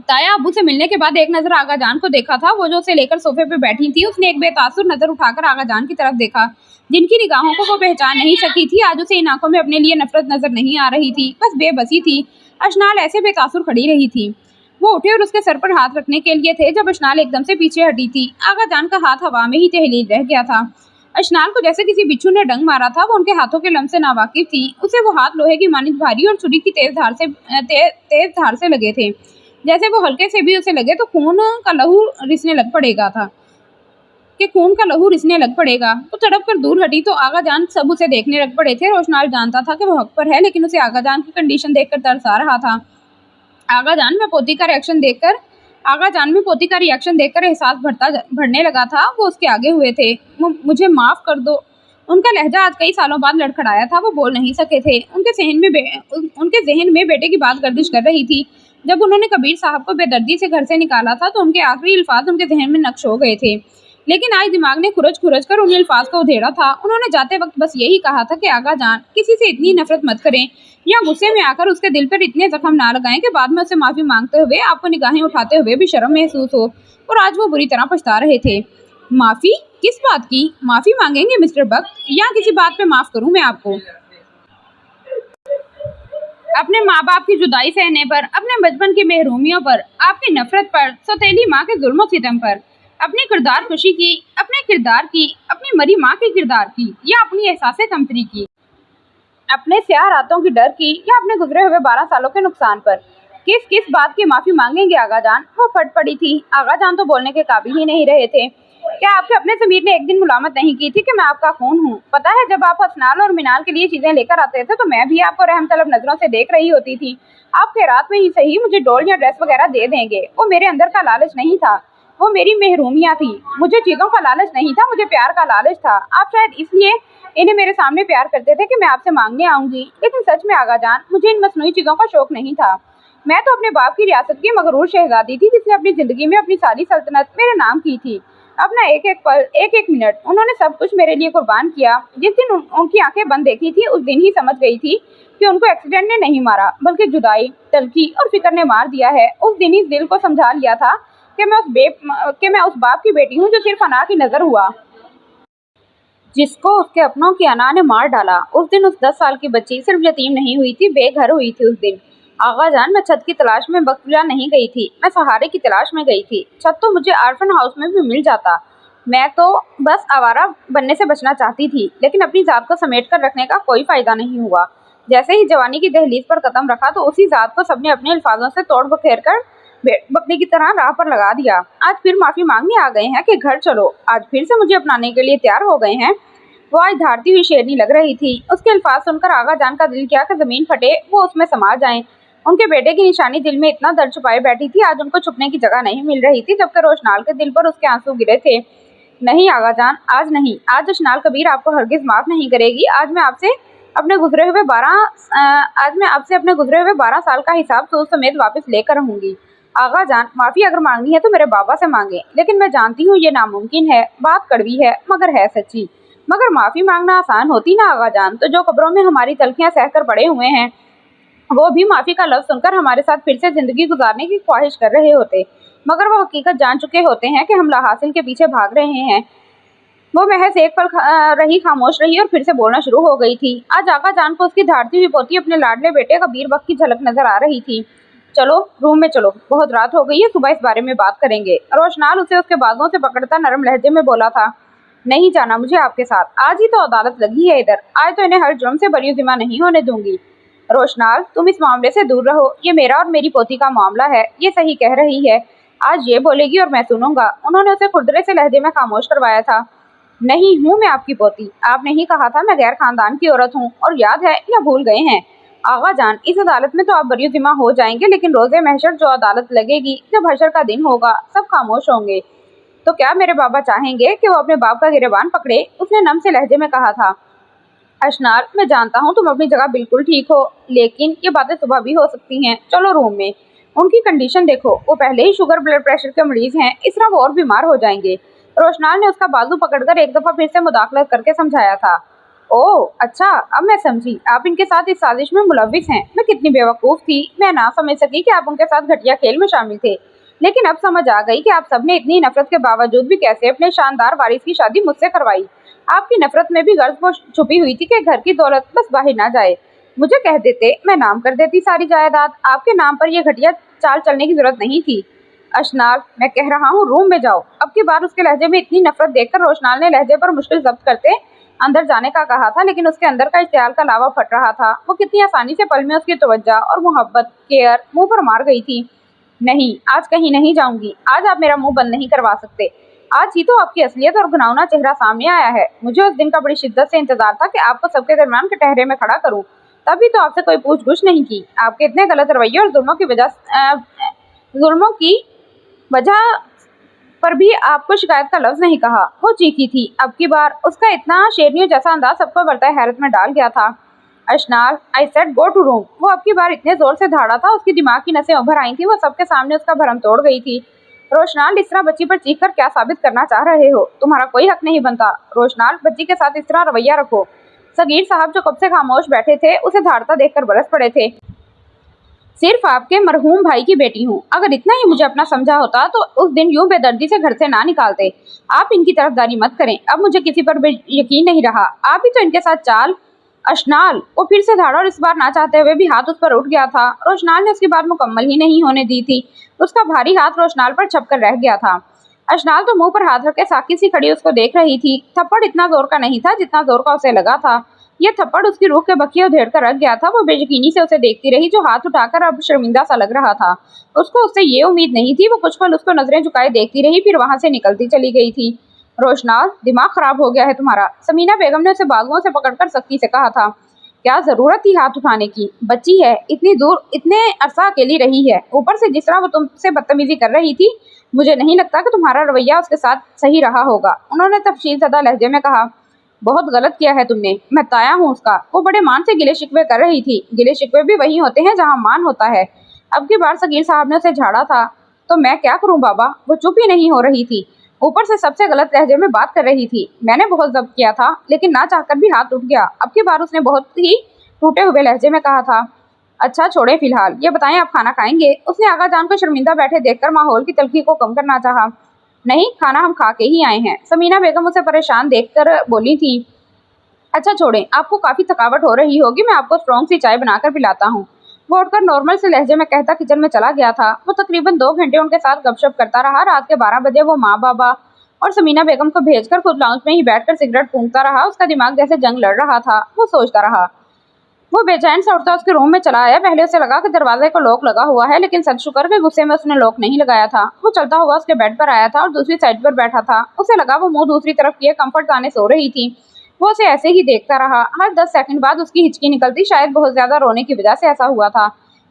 ताया अब्बू से मिलने के बाद एक नजर आगा जान को देखा था। वो जो उसे लेकर सोफे पे बैठी थी। उसने एक बेतासुर नजर उठाकर आगा जान की तरफ देखा, जिनकी निगाहों को वो पहचान नहीं सकी थी। आज उसे इन आंखों में अपने लिए नफरत नजर नहीं आ रही थी, बस बेबसी थी। अशनाल ऐसे बेतासुर खड़ी रही थी। वो उठे और उसके सर पर हाथ रखने के लिए थे जब अशनाल एकदम से पीछे हटी थी। आगा जान का हाथ हवा में ही तहलील रह गया था। अशनाल को जैसे किसी बिच्छू ने डंग मारा था। वो उनके हाथों के लम्ब से नावाकिफ थी। उसे वो हाथ लोहे की मानिंद भारी और छुरी की तेज धार से लगे थे। जैसे वो हल्के से भी उसे लगे तो खून का लहू रिसने लग पड़ेगा। वो तड़प कर दूर हटी तो आगा जान सब उसे देखने लग पड़े थे। रोशनाल जानता था कि वो हक पर है, लेकिन उसे आगा जान की कंडीशन देखकर तरस आ रहा था। आगा जान में पोती का रिएक्शन देखकर एहसास बढ़ने लगा था। वो उसके आगे हुए थे। मुझे माफ कर दो। उनका लहजा आज कई सालों बाद लड़खड़ाया था। वो बोल नहीं सके थे। उनके जहन में बेटे की बात गर्दिश कर रही थी। जब उन्होंने कबीर साहब को बेदर्दी से घर से निकाला था तो उनके आखिरी अल्फाज उनके जहन में नक्श हो गए थे, लेकिन आज दिमाग ने खुरच कर उन अल्फाज को उधेड़ा था। उन्होंने जाते वक्त बस यही कहा था कि आगा जान, किसी से इतनी नफरत मत करें या गुस्से में आकर उसके दिल पर इतने जख्म ना लगाएं कि बाद में उसे माफी मांगते हुए आपको निगाहें उठाते हुए भी शर्म महसूस हो। और आज वो बुरी तरह पछता रहे थे। माफी? किस बात की माफी मांगेंगे मिस्टर बक? या किसी बात पे माफ करूं मैं आपको? अपने माँ बाप की जुदाई सहने पर, अपने बचपन की महरूमियों पर, आपकी नफरत पर, सौतेली माँ के जुल्म सितम पर, अपनी किरदार खुशी की, अपने किरदार की, अपनी मरी माँ के किरदार की, या अपनी एहसास कमतरी की, अपने स्याह रातों की डर की, या अपने गुजरे हुए 12 सालों के नुकसान पर? किस किस बात की माफी मांगेंगे आगा जान? वो फट पड़ी थी। आगा जान तो बोलने के काबिल ही नहीं रहे थे। क्या आपके अपने ज़मीर ने एक दिन मुलामत नहीं की थी कि मैं आपका खून हूँ? पता है, जब आप असनाल और मिनाल के लिए चीजें लेकर आते थे तो मैं भी आपको रहम तलब नजरों से देख रही होती थी। आप खैरात में ही सही मुझे डोल या ड्रेस वगैरह दे देंगे। वो मेरे अंदर का लालच नहीं था, वो मेरी महरूमियाँ थी। मुझे चीजों का लालच नहीं था, मुझे प्यार का लालच था। आप शायद इसलिए इन्हें मेरे सामने प्यार करते थे कि मैं आपसे मांगने आऊंगी, लेकिन सच में आगा जान, मुझे इन मसनूई चीजों का शौक नहीं था। मैं तो अपने बाप की रियासत की मगरूर शहजादी थी, जिसने अपनी जिंदगी में अपनी सारी सल्तनत मेरे नाम की थी। अपना एक एक पल, एक एक मिनट उन्होंने सब कुछ मेरे लिए कुर्बान किया। जिस दिन उनकी आंखें बंद देखी थी, उस दिन ही समझ गई थी कि उनको एक्सीडेंट ने नहीं मारा, बल्कि जुदाई, तलखी और फिक्र ने मार दिया है। उस दिन इस दिल को समझा लिया था कि मैं उस बाप की बेटी हूँ जो सिर्फ अना की नजर हुआ, जिसको उसके अपनों की अना ने मार डाला। उस दिन उस 10 साल की बच्ची सिर्फ यतीम नहीं हुई थी, बेघर हुई थी। उस दिन आगा जान, मैं छत की तलाश में बख्तियार नहीं गई थी, मैं सहारे की तलाश में गई थी। छत तो मुझे आर्फन हाउस में भी मिल जाता। मैं तो बस आवारा बनने से बचना चाहती थी, लेकिन अपनी जात को समेट कर रखने का कोई फायदा नहीं हुआ। जैसे ही जवानी की दहलीज पर कदम रखा तो उसी जात को सबने अपने अल्फाजों से तोड़ बखेर कर बकरी की तरह राह पर लगा दिया। आज फिर माफी मांगने आ गए हैं कि घर चलो, आज फिर से मुझे अपनाने के लिए तैयार हो गए हैं। वो आज धारती हुई शेरनी लग रही थी। उसके अल्फाज सुनकर आगा जान का दिल क्या कि जमीन फटे, वो उसमें समा जाए। उनके बेटे की निशानी दिल में इतना दर्द छुपाए बैठी थी, आज उनको छुपने की जगह नहीं मिल रही थी, जबकि रोशनाल के दिल पर उसके आंसू गिरे थे। नहीं आगा जान, आज नहीं, आज रोशनाल कबीर आपको हरगिज माफ नहीं करेगी। आज मैं आपसे अपने गुजरे हुए 12 साल का हिसाब सोच समेत वापस लेकर रहूंगी। आगा जान, माफी अगर मांगनी है तो मेरे बाबा से मांगे, लेकिन मैं जानती हूँ ये नामुमकिन है। बात कड़वी है मगर है सच्ची। मगर माफी मांगना आसान होती ना आगा जान, तो जो कब्रों में हमारी तलखियां सहकर पड़े हुए हैं वो भी माफी का लफ्ज सुनकर हमारे साथ फिर से जिंदगी गुजारने की ख्वाहिश कर रहे होते। मगर वो हकीकत जान चुके होते हैं कि हम हासिल के पीछे भाग रहे हैं। वो महज एक पल रही, खामोश रही और फिर से बोलना शुरू हो गई थी। आज आका जान को उसकी धारती हुई पोती अपने लाडले बेटे कबीर बख्त की झलक नजर आ रही थी। चलो रूम में चलो, बहुत रात हो गई है, सुबह इस बारे में बात करेंगे। रोशनाल उसे उसके बालों से पकड़ता नरम लहजे में बोला था। नहीं जाना मुझे आपके साथ, आज ही तो अदालत लगी है इधर, आज तो इन्हें हर जुर्म से बरी जिम्मा नहीं होने दूंगी। रोशनाल तुम इस मामले से दूर रहो, ये मेरा और मेरी पोती का मामला है, ये सही कह रही है। आज ये बोलेगी और मैं सुनूंगा। उन्होंने उसे खुरदरे से लहजे में खामोश करवाया था। नहीं हूँ मैं आपकी पोती, आपने ही कहा था मैं गैर खानदान की औरत हूँ, और याद है या भूल गए हैं? आगा जान, इस अदालत में तो आप बरी जिम्मा हो जाएंगे, लेकिन रोजे महशर जो अदालत लगेगी, जब हशर का दिन होगा, सब खामोश होंगे। तो क्या मेरे बाबा चाहेंगे कि वो अपने बाप का गिरबान पकड़े? उसने नम से लहजे में कहा था। अशनार, मैं जानता हूँ तुम अपनी जगह बिल्कुल ठीक हो, लेकिन ये बातें सुबह भी हो सकती हैं। चलो रूम में। उनकी कंडीशन देखो, वो पहले ही शुगर ब्लड प्रेशर के मरीज हैं, इस तरह वो और बीमार हो जाएंगे। रोशनाल ने उसका बाजू पकड़कर एक दफा फिर से मुदाखलत करके समझाया था। ओह अच्छा, अब मैं समझी, आप इनके साथ इस साजिश में मुलविस हैं। मैं कितनी बेवकूफ़ थी, मैं ना समझ सकी कि आप उनके साथ घटिया खेल में शामिल थे। लेकिन अब समझ आ गई कि आप सबने इतनी नफरत के बावजूद भी कैसे अपने शानदार वारिस की शादी मुझसे करवाई। आपकी नफरत में भी गर्ज वो छुपी हुई थी कि घर की दौलत बस बाहर ना जाए। मुझे कह देते, मैं नाम कर देती सारी जायदाद, आपके नाम पर यह घटिया चाल चलने की जरूरत नहीं थी। अशनार, मैं कह रहा हूँ रूम में जाओ। अब की बार उसके लहजे में इतनी नफरत देखकर रोशनाल ने लहजे पर मुश्किल जब्त करते अंदर जाने का कहा था, लेकिन उसके अंदर का इश्तियाल का लावा फट रहा था। वो कितनी आसानी से पल में उसकी तवज्जो और मोहब्बत केयर मुंह पर मार गई थी। नहीं, आज कहीं नहीं जाऊंगी, आज आप मेरा मुंह बंद नहीं करवा सकते। आज ही तो आपकी असलियत और घुनावना चेहरा सामने आया है। मुझे उस दिन का बड़ी शिद्दत से इंतजार था कि आपको सबके दरमियान कटहरे में खड़ा करूं, तभी तो आपसे कोई पूछ गुछ नहीं की। आपके इतने गलत रवैये और जुल्मों की वजह पर भी आपको शिकायत का लफ्ज नहीं कहा। वो चीखी थी। अब की बार उसका इतना शेरनियों जैसा अंदाज सबको बरताए हैरत में डाल गया था। अशनार, I said go to room. वो अब की बार इतने जोर से धाड़ा था, उसकी दिमाग की नसें उभर आई थी, वो सबके सामने उसका भरम तोड़ गई थी। रोशनाल, इस तरह बच्ची पर चीख कर क्या साबित करना चाह रहे हो? तुम्हारा कोई हक नहीं बनता। रोशनाल, बच्ची के साथ इस तरह रवैया रखो। सगीर साहब जो कब से खामोश बैठे थे, उसे धाड़ता देखकर बरस पड़े थे। सिर्फ आपके मरहूम भाई की बेटी हूँ, अगर इतना ही मुझे अपना समझा होता तो उस दिन यूं बेदर्दी से घर से ना निकालते। आप इनकी तरफदारी मत करें, अब मुझे किसी पर भी यकीन नहीं रहा। आप ही तो इनके साथ चाल। अशनाल, वो फिर से धाड़ा और इस बार ना चाहते हुए भी हाथ उस पर उठ गया था। रोशनाल ने उसकी बात मुकम्मल ही नहीं होने दी थी। उसका भारी हाथ रोशनाल पर छपकर रह गया था। अशनाल तो मुंह पर हाथ रख के साकी सी खड़ी उसको देख रही थी। थप्पड़ इतना जोर का नहीं था जितना जोर का उसे लगा था। यह थप्पड़ उसकी रूह के बखिए उधेड़ कर रख गया था। वो बेयकीनी से उसे देखती रही, जो हाथ उठाकर अब शर्मिंदा सा लग रहा था। उसको उससे ये उम्मीद नहीं थी। वो कुछ पल उसको नजरें झुकाए देखती रही, फिर वहां से निकलती चली गई थी। रोशनाल, दिमाग खराब हो गया है तुम्हारा, समीना बेगम ने उसे बाजुओं से पकड़कर सख्ती से कहा था। क्या जरूरत थी हाथ उठाने की? बच्ची है, इतनी दूर इतने अरसा अकेली रही है, ऊपर से जिस तरह वो तुमसे बदतमीजी कर रही थी, मुझे नहीं लगता कि तुम्हारा रवैया उसके साथ सही रहा होगा। उन्होंने तफसील ज़दा लहजे में कहा। बहुत गलत किया है तुमने, मैं ताया हूँ उसका। वो बड़े मान से गिले शिकवे कर रही थी। गिले शिकवे भी वही होते हैं जहाँ मान होता है। अब की बार सगीर साहब ने उसे झाड़ा था। तो मैं क्या करूँ बाबा? वो चुप ही नहीं हो रही थी, ऊपर से सबसे गलत लहजे में बात कर रही थी। मैंने बहुत जब्त किया था, लेकिन ना चाहकर भी हाथ उठ गया। अब की बार उसने बहुत ही टूटे हुए लहजे में कहा था। अच्छा छोड़े फिलहाल, ये बताएं आप खाना खाएंगे? उसने आगा जान को शर्मिंदा बैठे देखकर माहौल की तलखी को कम करना चाहा। नहीं, खाना हम खा के ही आए हैं। समीना बेगम उसे परेशान देखकर बोली थी। अच्छा छोड़ें, आपको काफ़ी थकावट हो रही होगी, मैं आपको स्ट्रॉन्ग सी चाय बनाकर पिलाता हूँ। वो उठकर नॉर्मल से लहजे में कहता किचन में चला गया था। वो तकरीबन 2 घंटे उनके साथ गपशप करता रहा। रात के 12 बजे वो माँ बाबा और समीना बेगम को भेजकर खुद लाउंज में ही बैठकर सिगरेट फूंकता रहा। उसका दिमाग जैसे जंग लड़ रहा था। वो सोचता रहा। वो बेचैन सा उठता उसके रूम में चला आया। पहले उसे लगा कि दरवाजे को लॉक लगा हुआ है, लेकिन सदशुक्र के गुस्से में उसने लॉक नहीं लगाया था। वो चलता हुआ उसके बेड पर आया था और दूसरी साइड पर बैठा था। उसे लगा वो मुंह दूसरी तरफ किए कंफर्ट गाने सो रही थी। वो उसे ऐसे ही देखता रहा। हर 10 सेकंड बाद उसकी हिचकी निकलती, शायद बहुत ज्यादा रोने की वजह से ऐसा हुआ था।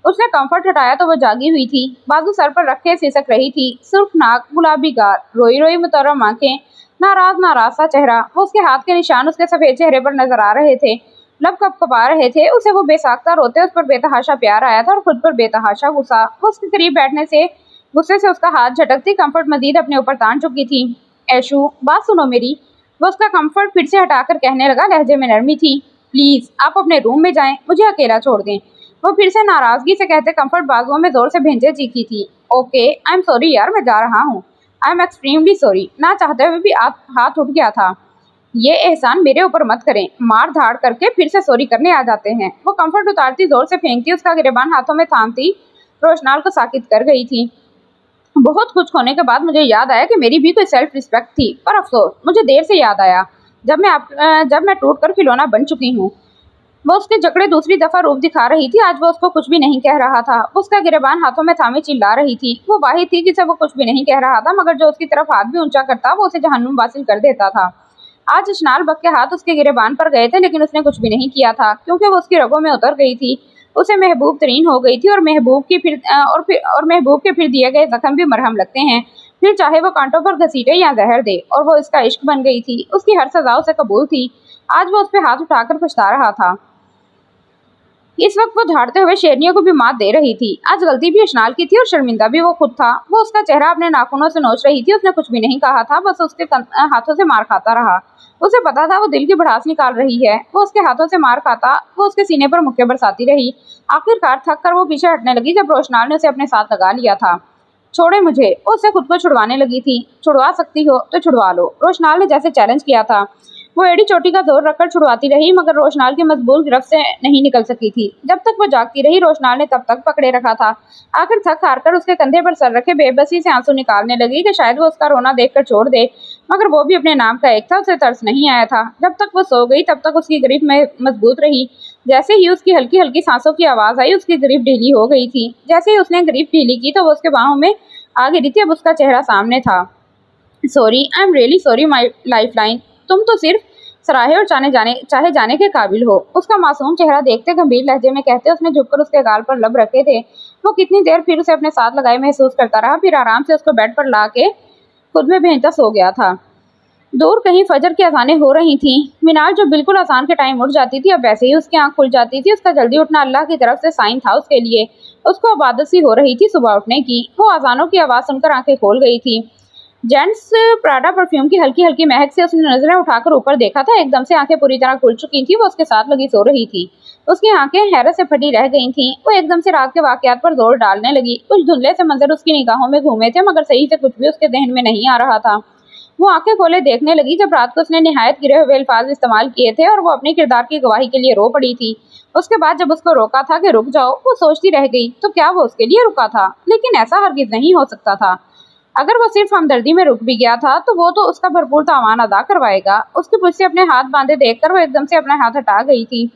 उसने कंफर्ट हटाया तो वो जागी हुई थी। बाजू सर पर रखे सिसक रही थी। सुर्ख नाक, गुलाबी गाल, रोई रोई मुतर्रम आंखें, नाराज नाराज सा चेहरा। वो उसके हाथ के निशान उसके सफेद चेहरे पर नजर आ रहे थे। लब कपकपा रहे थे। उसे वो बेसाख्ता रोते उस पर बेतहाशा प्यार आया था और खुद पर बेतहाशा गुस्सा। वो उसके करीब बैठने से गुस्से से उसका हाथ झटकती कंफर्ट मजीद अपने ऊपर तान चुकी थी। ऐशू, बात सुनो मेरी। वो उसका कंफर्ट फिर से हटाकर कहने लगा, लहजे में नरमी थी। प्लीज आप अपने रूम में जाएं, मुझे अकेला छोड़ दें। वो फिर से नाराजगी से कहते कंफर्ट बाजुओं में जोर से भेंचे चीखी थी। ओके, आई एम सॉरी यार, मैं जा रहा हूँ। I am extremely sorry. ना चाहते हुए भी हाथ उठ गया था। ये एहसान मेरे ऊपर मत करें। मार धाड़ करके फिर से सॉरी करने आ जाते हैं। वो कंफर्ट उतारती, जोर से फेंकती, उसका गिरेबान हाथों में थामती रोशनाल को साकित कर गई थी। बहुत कुछ होने के बाद मुझे याद आया कि मेरी भी कोई सेल्फ रिस्पेक्ट थी, पर अफसोस मुझे देर से याद आया, जब मैं टूट कर खिलौना बन चुकी हूँ। वो उसके जकड़े दूसरी दफा रूप दिखा रही थी। आज वो उसको कुछ भी नहीं कह रहा था। उसका गिरेबान हाथों में थामे चिल्ला रही थी। वो वाहिद थी जिसे वो कुछ भी नहीं कह रहा था, मगर जो उसकी तरफ हाथ भी ऊंचा करता वो उसे जहन्नुम वासिल कर देता था। आज अशनाल बक के हाथ उसके गिरेबान पर गए थे, लेकिन उसने कुछ भी नहीं किया था, क्योंकि वो उसकी रगों में उतर गई थी। उसे महबूब तरीन हो गई थी, और महबूब के फिर दिए गए जख्म भी मरहम लगते हैं, फिर चाहे वो कांटों पर घसीटे या जहर दे। और वो इसका इश्क बन गई थी। उसकी हर सजा उसे कबूल थी। आज वो उस पर हाथ उठाकर पछता रहा था। इस वक्त वो झाड़ते हुए शेरनियों को भी मात दे रही थी। आज गलती भी अशनाल की थी और शर्मिंदा भी वो खुद था। वो उसका चेहरा अपने नाखूनों से नोच रही थी। उसने कुछ भी नहीं कहा था, बस उसके हाथों से मार खाता रहा। उसे पता था वो दिल की भड़ास निकाल रही है। वो उसके हाथों से मार खाता, वो उसके सीने पर मुक्के बरसाती रही। आखिरकार थक कर वो पीछे हटने लगी जब रोशनाल ने उसे अपने साथ लगा लिया था। छोड़े मुझे, वो उससे खुद को छुड़वाने लगी थी। छुड़वा सकती हो तो छुड़वा लो, रोशनाल ने जैसे चैलेंज किया था। वो एड़ी चोटी का जोर रखकर छुड़वाती रही, मगर रोशनाल की मजबूत गिरफ्त से नहीं निकल सकी थी। जब तक वो जागती रही, रोशनाल ने तब तक पकड़े रखा था। आखिर थक हार कर उसके कंधे पर सर रखे बेबसी से आंसू निकालने लगी कि शायद वो उसका रोना देखकर छोड़ दे, मगर वो भी अपने नाम का एक था। उसे तरस नहीं आया था। जब तक वो सो गई तब तक उसकी गिरफ्त में मजबूत रही। जैसे ही उसकी हल्की हल्की सांसों की आवाज आई, उसकी गिरफ्त ढीली हो गई थी। जैसे ही उसने गिरफ्त ढीली की तो वो उसके बाहों में आ गिरी थी। अब उसका चेहरा सामने था। Sorry, I am really sorry my lifeline. तुम तो सिर्फ सराहे और चाहे जाने के काबिल हो, उसका मासूम चेहरा देखते गंभीर लहजे में कहते उसने झुककर उसके गाल पर लब रखे थे। वो कितनी देर फिर उसे अपने साथ लगाए महसूस करता रहा, फिर आराम से उसको बेड पर ला के खुद में भेंटा सो गया था। दूर कहीं फजर की अजानें हो रही थीं। मीनार जो बिल्कुल अजान के टाइम उठ जाती थी, अब वैसे ही उसकी आंख खुल जाती थी। उसका जल्दी उठना अल्लाह की तरफ से साइन था उसके लिए। उसको अब आदत सी हो रही थी सुबह उठने की। वो अजानों की आवाज़ सुनकर आंखें खोल गई थी। जेंट्स प्राडा परफ्यूम की हल्की हल्की महक से उसने नजरें उठाकर ऊपर देखा था। एकदम से आंखें पूरी तरह खुल चुकी थी। वो उसके साथ लगी सो रही थी। उसकी आंखें हैरत से फटी रह गई थीं। वो एकदम से रात के वाकयात पर जोर डालने लगी। कुछ धुंधले से मंजर उसकी निगाहों में घूमे थे, मगर सही से कुछ भी उसके जहन में नहीं आ रहा था। वो आंखें खोले देखने लगी जब रात को उसने निहायत गिरे हुए अल्फाज इस्तेमाल किए थे, और वो अपने किरदार की गवाही के लिए रो पड़ी थी। उसके बाद जब उसको रोका था कि रुक जाओ, वो सोचती रह गई, तो क्या वो उसके लिए रुका था? लेकिन ऐसा हरगिज नहीं हो सकता था। अगर वो सिर्फ हमदर्दी में रुक भी गया था, तो वो तो उसका भरपूर तावान अदा करवाएगा। उसकी पीठ से अपने हाथ बांधे देखकर वो एकदम से अपना हाथ हटा गई थी।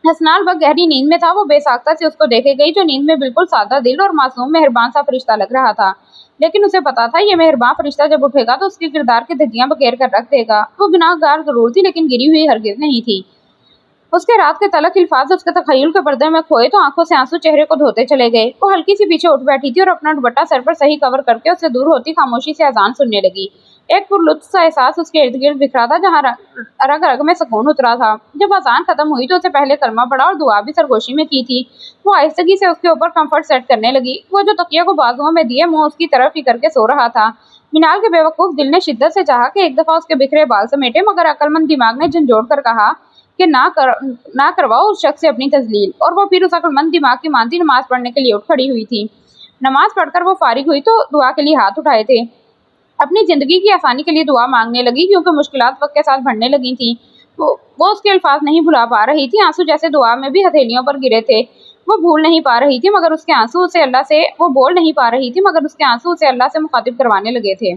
हसनाल वक्त गहरी नींद में था। वो बेसाख्ता से उसको देखे गई, जो नींद में बिल्कुल सादा दिल और मासूम मेहरबान सा फरिश्ता लग रहा था। लेकिन उसे पता था ये मेहरबान फरिश्ता जब उठेगा तो उसके किरदार की धज्जियां बखेर कर रख देगा। वो गुनाहगार जरूर थी, लेकिन गिरी हुई हरगिज नहीं थी। उसके रात के तलख अल्फाज उसके तखय्युल के पर्दे में खोए तो आंखों से आंसू चेहरे को धोते चले गए। वो हल्की सी पीछे उठ बैठी थी और अपना दुपट्टा सर पर सही कवर करके उससे दूर होती खामोशी से अजान सुनने लगी। एक पुरलुत्फ सा एहसास उसके इर्द गिर्द बिखरा था, जहाँ रग रग में सुकून उतरा था। जब अजान खत्म हुई तो उसे पहले कलमा पड़ा और दुआ भी सरगोशी में की थी। वो आहिस्तगी से उसके ऊपर कंफर्ट सेट करने लगी। वो जो तकिया को बाजुओं में दिए मुंह उसकी तरफ ही करके सो रहा था। मिनाल के बेवकूफ दिल ने शिद्दत से चाहा कि एक दफा उसके बिखरे बाल समेटे, मगर अक्लमंद दिमाग ने झंझोड़ कर कहा कि ना करवाओ उस शख्स से अपनी तजलील। और वो फिर उस अक्लमंद दिमाग की मानती नमाज पढ़ने के लिए उठ खड़ी हुई थी। नमाज पढ़कर वो फारिग हुई तो दुआ के लिए हाथ उठाए थे। अपनी जिंदगी की आसानी के लिए दुआ मांगने लगी, क्योंकि मुश्किलात वक्त के साथ बढ़ने लगी थी। वो उसके अल्फाज नहीं भुला पा रही थी। आंसू जैसे दुआ में भी हथेलियों पर गिरे थे। वो भूल नहीं पा रही थी, मगर उसके आंसू उसे अल्लाह से वो बोल नहीं पा रही थी, मगर उसके आंसू उसे अल्लाह से मुखातिब करवाने लगे थे।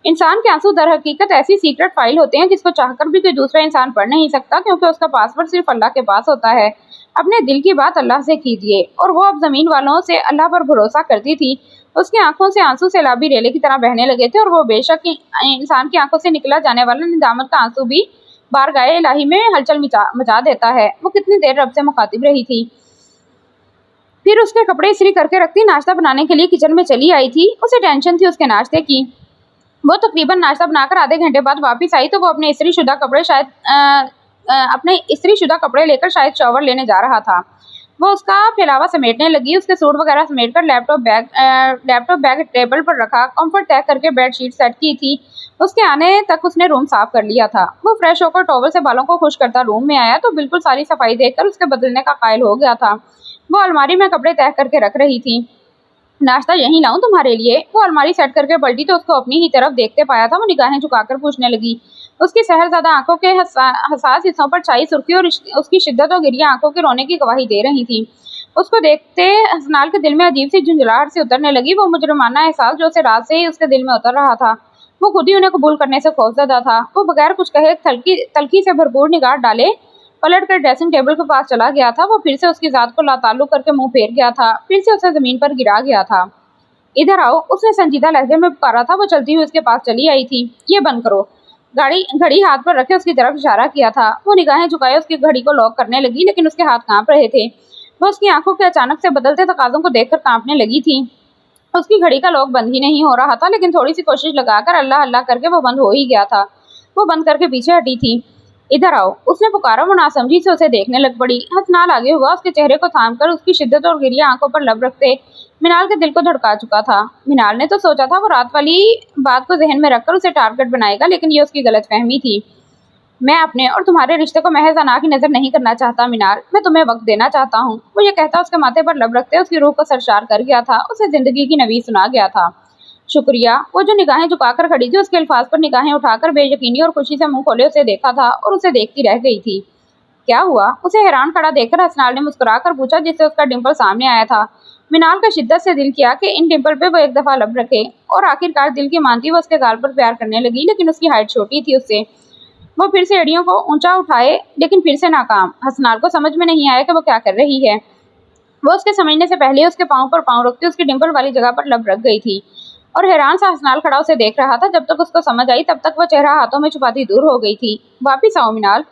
इंसान के आंसू दर हकीकत ऐसी सीक्रेट फाइल होते हैं जिसको चाहकर भी कोई दूसरा इंसान पढ़ नहीं सकता, क्योंकि उसका पासवर्ड सिर्फ अल्लाह के पास होता है। अपने दिल की बात अल्लाह से कीजिए। और वो अब जमीन वालों से अल्लाह पर भरोसा करती थी। उसकी आंखों से आंसू सैलाबी रेले की तरह बहने लगे थे, और वो बेशक इंसान की आंखों से निकला जाने वाला निदामत का आंसू भी बारगाहे इलाही में हलचल मचा देता है। वो कितनी देर रब से मुखातिब रही थी। फिर उसके कपड़े इस्त्री करके रखती, नाश्ता बनाने के लिए किचन में चली आई थी। उसे टेंशन थी उसके नाश्ते की। वो तकरीबन नाश्ता बनाकर आधे घंटे बाद वापस आई तो वो अपने इस्त्री शुदा कपड़े लेकर शायद शॉवर लेने जा रहा था। वो उसका फैलावा समेटने लगी। उसके सूट वगैरह समेटकर लैपटॉप बैग टेबल पर रखा, कंफर्ट तय करके बेडशीट सेट की थी। उसके आने तक उसने रूम साफ कर लिया था। वो फ्रेश होकर टॉवल से बालों को खुश करता रूम में आया तो बिल्कुल सारी सफाई देखकर उसके बदलने का कायल हो गया था। वो अलमारी में कपड़े तय करके रख रही थी। नाश्ता यहीं लाऊं तुम्हारे लिए? वो अलमारी सेट करके पलटी तो उसको अपनी ही तरफ देखते पाया था। वो निगाहें झुकाकर पूछने लगी। उसकी सहरज़दा आंखों के हसास हिस्सों पर छाई सुर्खी और उसकी शिद्दत और गिरिया आंखों के रोने की गवाही दे रही थी। उसको देखते हसनाल के दिल में अजीब सी झुंझलाहट से उतरने लगी। वो मुजरमाना एहसास जो उसे रात से ही उसके दिल में उतर रहा था, वो खुद ही उन्हें कबूल करने से खौफजदा था। वो बगैर कुछ कहे तलखी से भरपूर निगाह डाले पलट कर ड्रेसिंग टेबल के पास चला गया था। वो फिर से उसकी जात को लाताल्लुक करके मुंह फेर गया था, फिर से उसे जमीन पर गिरा गया था। इधर आओ, उसने संजीदा लहजे में पुकारा था। वो चलती हुई उसके पास चली आई थी। ये बंद करो। घड़ी हाथ पर रखे उसकी तरफ इशारा किया था। वो निगाहें झुकाए उसकी घड़ी को लॉक करने लगी, लेकिन उसके हाथ कांप रहे थे। वो उसकी आंखों के अचानक से बदलते तकाजों को देखकर कांपने लगी थी। उसकी घड़ी का लॉक बंद ही नहीं हो रहा था, लेकिन थोड़ी सी कोशिश लगाकर अल्लाह अल्लाह करके वो बंद हो ही गया था। वो बंद करके पीछे हटी थी। इधर आओ, उसने पुकारा। वो नासमझी से उसे देखने लग पड़ी। हसनाल आगे हुआ। उसके चेहरे को थामकर उसकी शिद्दत और गिरिया आंखों पर लब रखते मिनाल के दिल को धड़का चुका था। मिनाल ने तो सोचा था वो रात वाली बात को जहन में रखकर उसे टारगेट बनाएगा, लेकिन ये उसकी गलतफहमी थी। मैं अपने और तुम्हारे रिश्ते को महज अना की नजर नहीं करना चाहता मिनाल, मैं तुम्हें वक्त देना चाहता हूँ। वो ये कहता उसके माथे पर लब रखते उसकी रूह को सरशार कर गया था। उसे जिंदगी की नवीद सुना गया था। शुक्रिया। वो जो निगाहें झुकाकर खड़ी थी, उसके अल्फाज पर निगाहें उठाकर बेयकीनी और खुशी से मुंह खोले उसे देखा था और उसे देखती रह गई थी। क्या हुआ? उसे हैरान खड़ा देखकर हसनाल ने मुस्कुराकर पूछा, जिससे उसका डिंपल सामने आया था। मिनाल का शिद्दत से दिल किया कि इन डिंपल पे वो एक दफा लब रखे, और आखिरकार दिल की मानती वो उसके गाल पर प्यार करने लगी, लेकिन उसकी हाइट छोटी थी उससे। वो फिर से एड़ियों को ऊंचा उठाए, लेकिन फिर से नाकाम। हसनाल को समझ में नहीं आया कि वो क्या कर रही है। वो उसके समझने से पहले उसके पाँव पर पाँव रखती उसकी डिंपल वाली जगह पर लब रख गई थी, और हैरान सा हसनाल खड़ा उसे देख रहा था। जब तक उसको समझ आई तब तक वो चेहरा हाथों में छुपाती दूर हो गई थी। वापिस आओ मिनाल,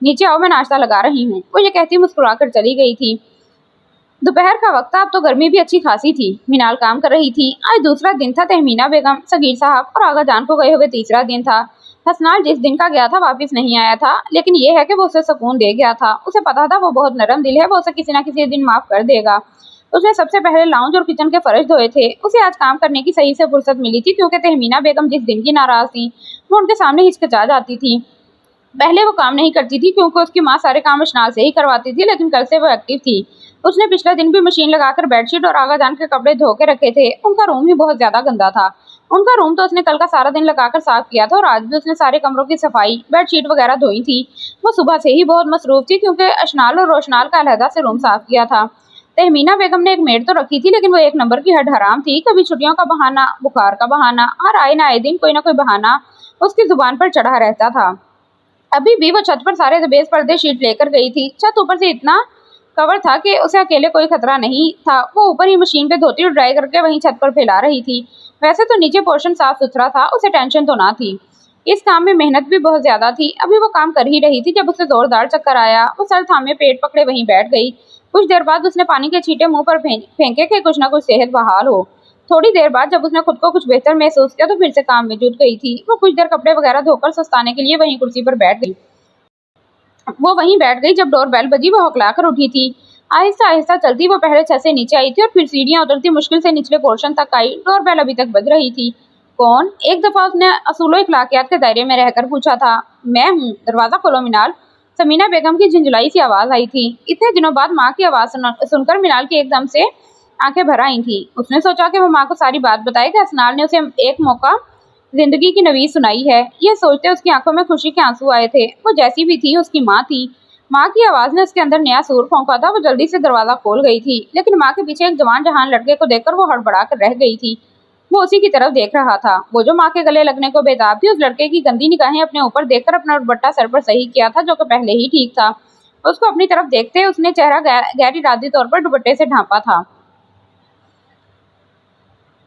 नीचे आओ, मैं नाश्ता लगा रही हूँ। वो ये कहती मुस्कुराकर चली गई थी। दोपहर का वक्त था, अब तो गर्मी भी अच्छी खासी थी। मिनाल काम कर रही थी। आज दूसरा दिन था। तहमीना बेगम, सगीर साहब और आगा जान को गए हुए तीसरा दिन था। हसनाल जिस दिन का गया था वापस नहीं आया था, लेकिन यह है कि वो उसे सुकून दे गया था। उसे पता था वो बहुत नरम दिल है, वो उसे किसी न किसी दिन माफ कर देगा। उसने सबसे पहले लाउंज और किचन के फर्श धोए थे। उसे आज काम करने की सही से फुर्सत मिली थी, क्योंकि तहमीना बेगम जिस दिन की नाराज थी वो उनके सामने हिचकिचा जाती थी। पहले वो काम नहीं करती थी क्योंकि उसकी माँ सारे काम अशनाल से ही करवाती थी, लेकिन कल से वो एक्टिव थी। उसने पिछले दिन भी मशीन लगाकर बेडशीट और आगा जान के कपड़े धो के रखे थे। उनका रूम ही बहुत ज्यादा गंदा था। उनका रूम तो उसने कल का सारा दिन लगाकर साफ किया था, और आज भी उसने सारे कमरों की सफाई, बेडशीट वगैरह धोई थी। वो सुबह से ही बहुत मसरूफ थी, क्योंकि अशनाल और रोशनाल का अलहदा से रूम साफ किया था। तहमीना बेगम ने एक मेड तो रखी थी, लेकिन वो एक नंबर की हड हराम थी। कभी छुट्टियों का बहाना, बुखार का बहाना, हर आए ना आए दिन कोई ना कोई बहाना उसकी जुबान पर चढ़ा रहता था। अभी भी वो छत पर सारे दबेज पर्दे शीट लेकर गई थी। छत ऊपर से इतना कवर था कि उसे अकेले कोई खतरा नहीं था। वो ऊपर ही मशीन पे धोती और ड्राई करके वहीं छत पर फैला रही थी। वैसे तो नीचे पोर्शन साफ सुथरा था, उसे टेंशन तो ना थी। इस काम में मेहनत भी बहुत ज्यादा थी। अभी वो काम कर ही रही थी जब उसे जोरदार चक्कर आया। वो सर थामे पेट पकड़े वहीं बैठ गई। कुछ देर बाद उसने पानी के छींटे मुंह पर फेंके कि कुछ ना कुछ सेहत बहाल हो। थोड़ी देर बाद जब उसने खुद को कुछ बेहतर महसूस किया तो फिर से काम में जुट गई थी। वो कुछ देर कपड़े वगैरह धोकर सुस्ताने के लिए वहीं कुर्सी पर बैठ गई। वो वहीं बैठ गई जब डोरबेल बजी। वो हकला कर उठी थी। आहिस्ता आहिस्ता चलती वो पहले छत से नीचे आई थी और फिर सीढ़ियां उतरती मुश्किल से निचले पोर्शन तक आई। डोरबेल अभी तक बज रही थी। कौन? एक दफा उसने असूलो इखलाकियात के दायरे में रहकर पूछा था। मैं हूँ, दरवाजा खोलो मिनाल। समीना बेगम की झुंझुलाई सी आवाज आई थी। इतने दिनों बाद माँ की आवाज सुनकर मिनाल की एकदम से आंखें भर आई थी। उसने सोचा कि वो माँ को सारी बात बताएगा। हसनाल ने उसे एक मौका जिंदगी की नवीद सुनाई है। ये सोचते उसकी आंखों में खुशी के आंसू आए थे। वो जैसी भी थी उसकी माँ थी। माँ की आवाज ने उसके अंदर नया सूर फोंका था। वो जल्दी से दरवाजा खोल गई थी, लेकिन माँ के पीछे एक जवान जहान लड़के को देखकर वो हड़बड़ा कर रह गई थी। वो उसी की तरफ देख रहा था। वो जो माँ के गले लगने को बेताब थी। उस लड़के की गंदी निगाहें अपने ऊपर देखकर अपना दुपट्टा सर पर सही किया था, जो कि पहले ही ठीक था। उसको अपनी तरफ देखते उसने चेहरा गैर इरादी तौर पर दुपट्टे से ढांपा था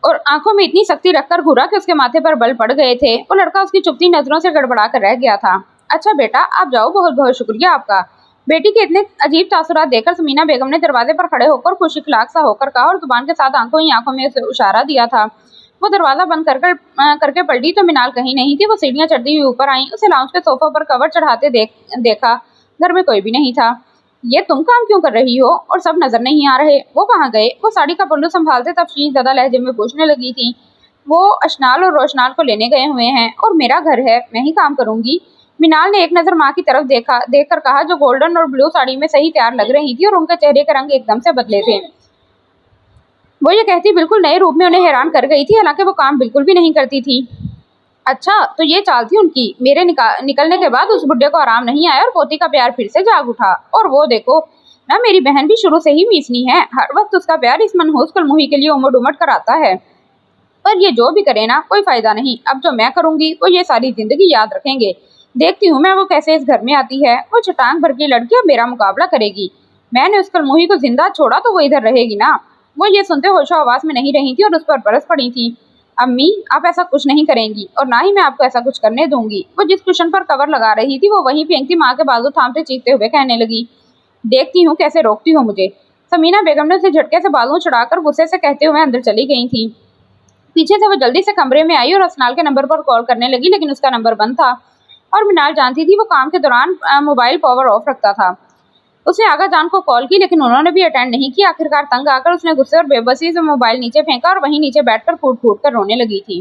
और आंखों में इतनी सख्ती रखकर घूरा कि उसके माथे पर बल पड़ गए थे। वो लड़का उसकी चुपती नजरों से गड़बड़ा कर रह गया था। अच्छा बेटा, आप जाओ, बहुत बहुत शुक्रिया आपका। बेटी के इतने अजीब तासुरात देखकर समीना बेगम ने दरवाजे पर खड़े होकर खुश इखलाक सा होकर कहा, और जुबान के साथ आंखों ही आंखों में उसे इशारा दिया था। वो दरवाजा बंद करके पलटी तो मिनाल कहीं नहीं थी। वो सीढ़ियां चढ़ती हुई ऊपर आई। उसे लाउंज के सोफा पर कवर चढ़ाते देखा। घर में कोई भी नहीं था। ये तुम काम क्यों कर रही हो और सब नजर नहीं आ रहे? वो कहाँ गए? वो साड़ी का पल्लू संभालते तफसील ज़्यादा लहजे में पूछने लगी थी। वो अशनाल और रोशनाल को लेने गए हुए हैं और मेरा घर है, मैं ही काम करूंगी। मिनाल ने एक नजर माँ की तरफ देखकर कहा, जो गोल्डन और ब्लू साड़ी में सही तैयार लग रही थी और उनके चेहरे के रंग एकदम से बदले थे। वो ये कहती बिल्कुल नए रूप में उन्हें हैरान कर गई थी, हालांकि वो काम बिल्कुल भी नहीं करती थी। अच्छा, तो ये चाल थी उनकी। मेरे निकलने के बाद उस बुड्ढे को आराम नहीं आया और पोती का प्यार फिर से जाग उठा। और वो देखो ना, मेरी बहन भी शुरू से ही मीसनी है, हर वक्त उसका प्यार इस मनहूस कलमुही के लिए उमड़ उमड़ कर आता है। पर ये जो भी करे ना, कोई फायदा नहीं। अब जो मैं करूंगी वो ये सारी जिंदगी याद रखेंगे। देखती हूँ मैं वो कैसे इस घर में आती है। वो चटांग भर की लड़की अब मेरा मुकाबला करेगी। मैंने उस कलमुही को जिंदा छोड़ा तो वो इधर रहेगी ना। वो ये सुनते होशो हवास में नहीं रही थी और उस पर बरस पड़ी थी। अम्मी, आप ऐसा कुछ नहीं करेंगी और ना ही मैं आपको ऐसा कुछ करने दूंगी। वो जिस कुशन पर कवर लगा रही थी वो वहीं फेंकती माँ के बाजू थामते चीखते हुए कहने लगी, देखती हूँ कैसे रोकती हो मुझे। समीना बेगम ने उसे झटके से बालों चढ़ाकर गुस्से से कहते हुए अंदर चली गई थी। पीछे से वो जल्दी से कमरे में आई और असनाल के नंबर पर कॉल करने लगी, लेकिन उसका नंबर बंद था। और मिनाल जानती थी वो काम के दौरान मोबाइल पावर ऑफ रखता था। उसने आगा जान को कॉल की, लेकिन उन्होंने भी अटेंड नहीं किया। आखिरकार तंग आकर उसने गुस्से और बेबसी से मोबाइल नीचे फेंका और वहीं नीचे बैठकर फूट फूट कर रोने लगी थी।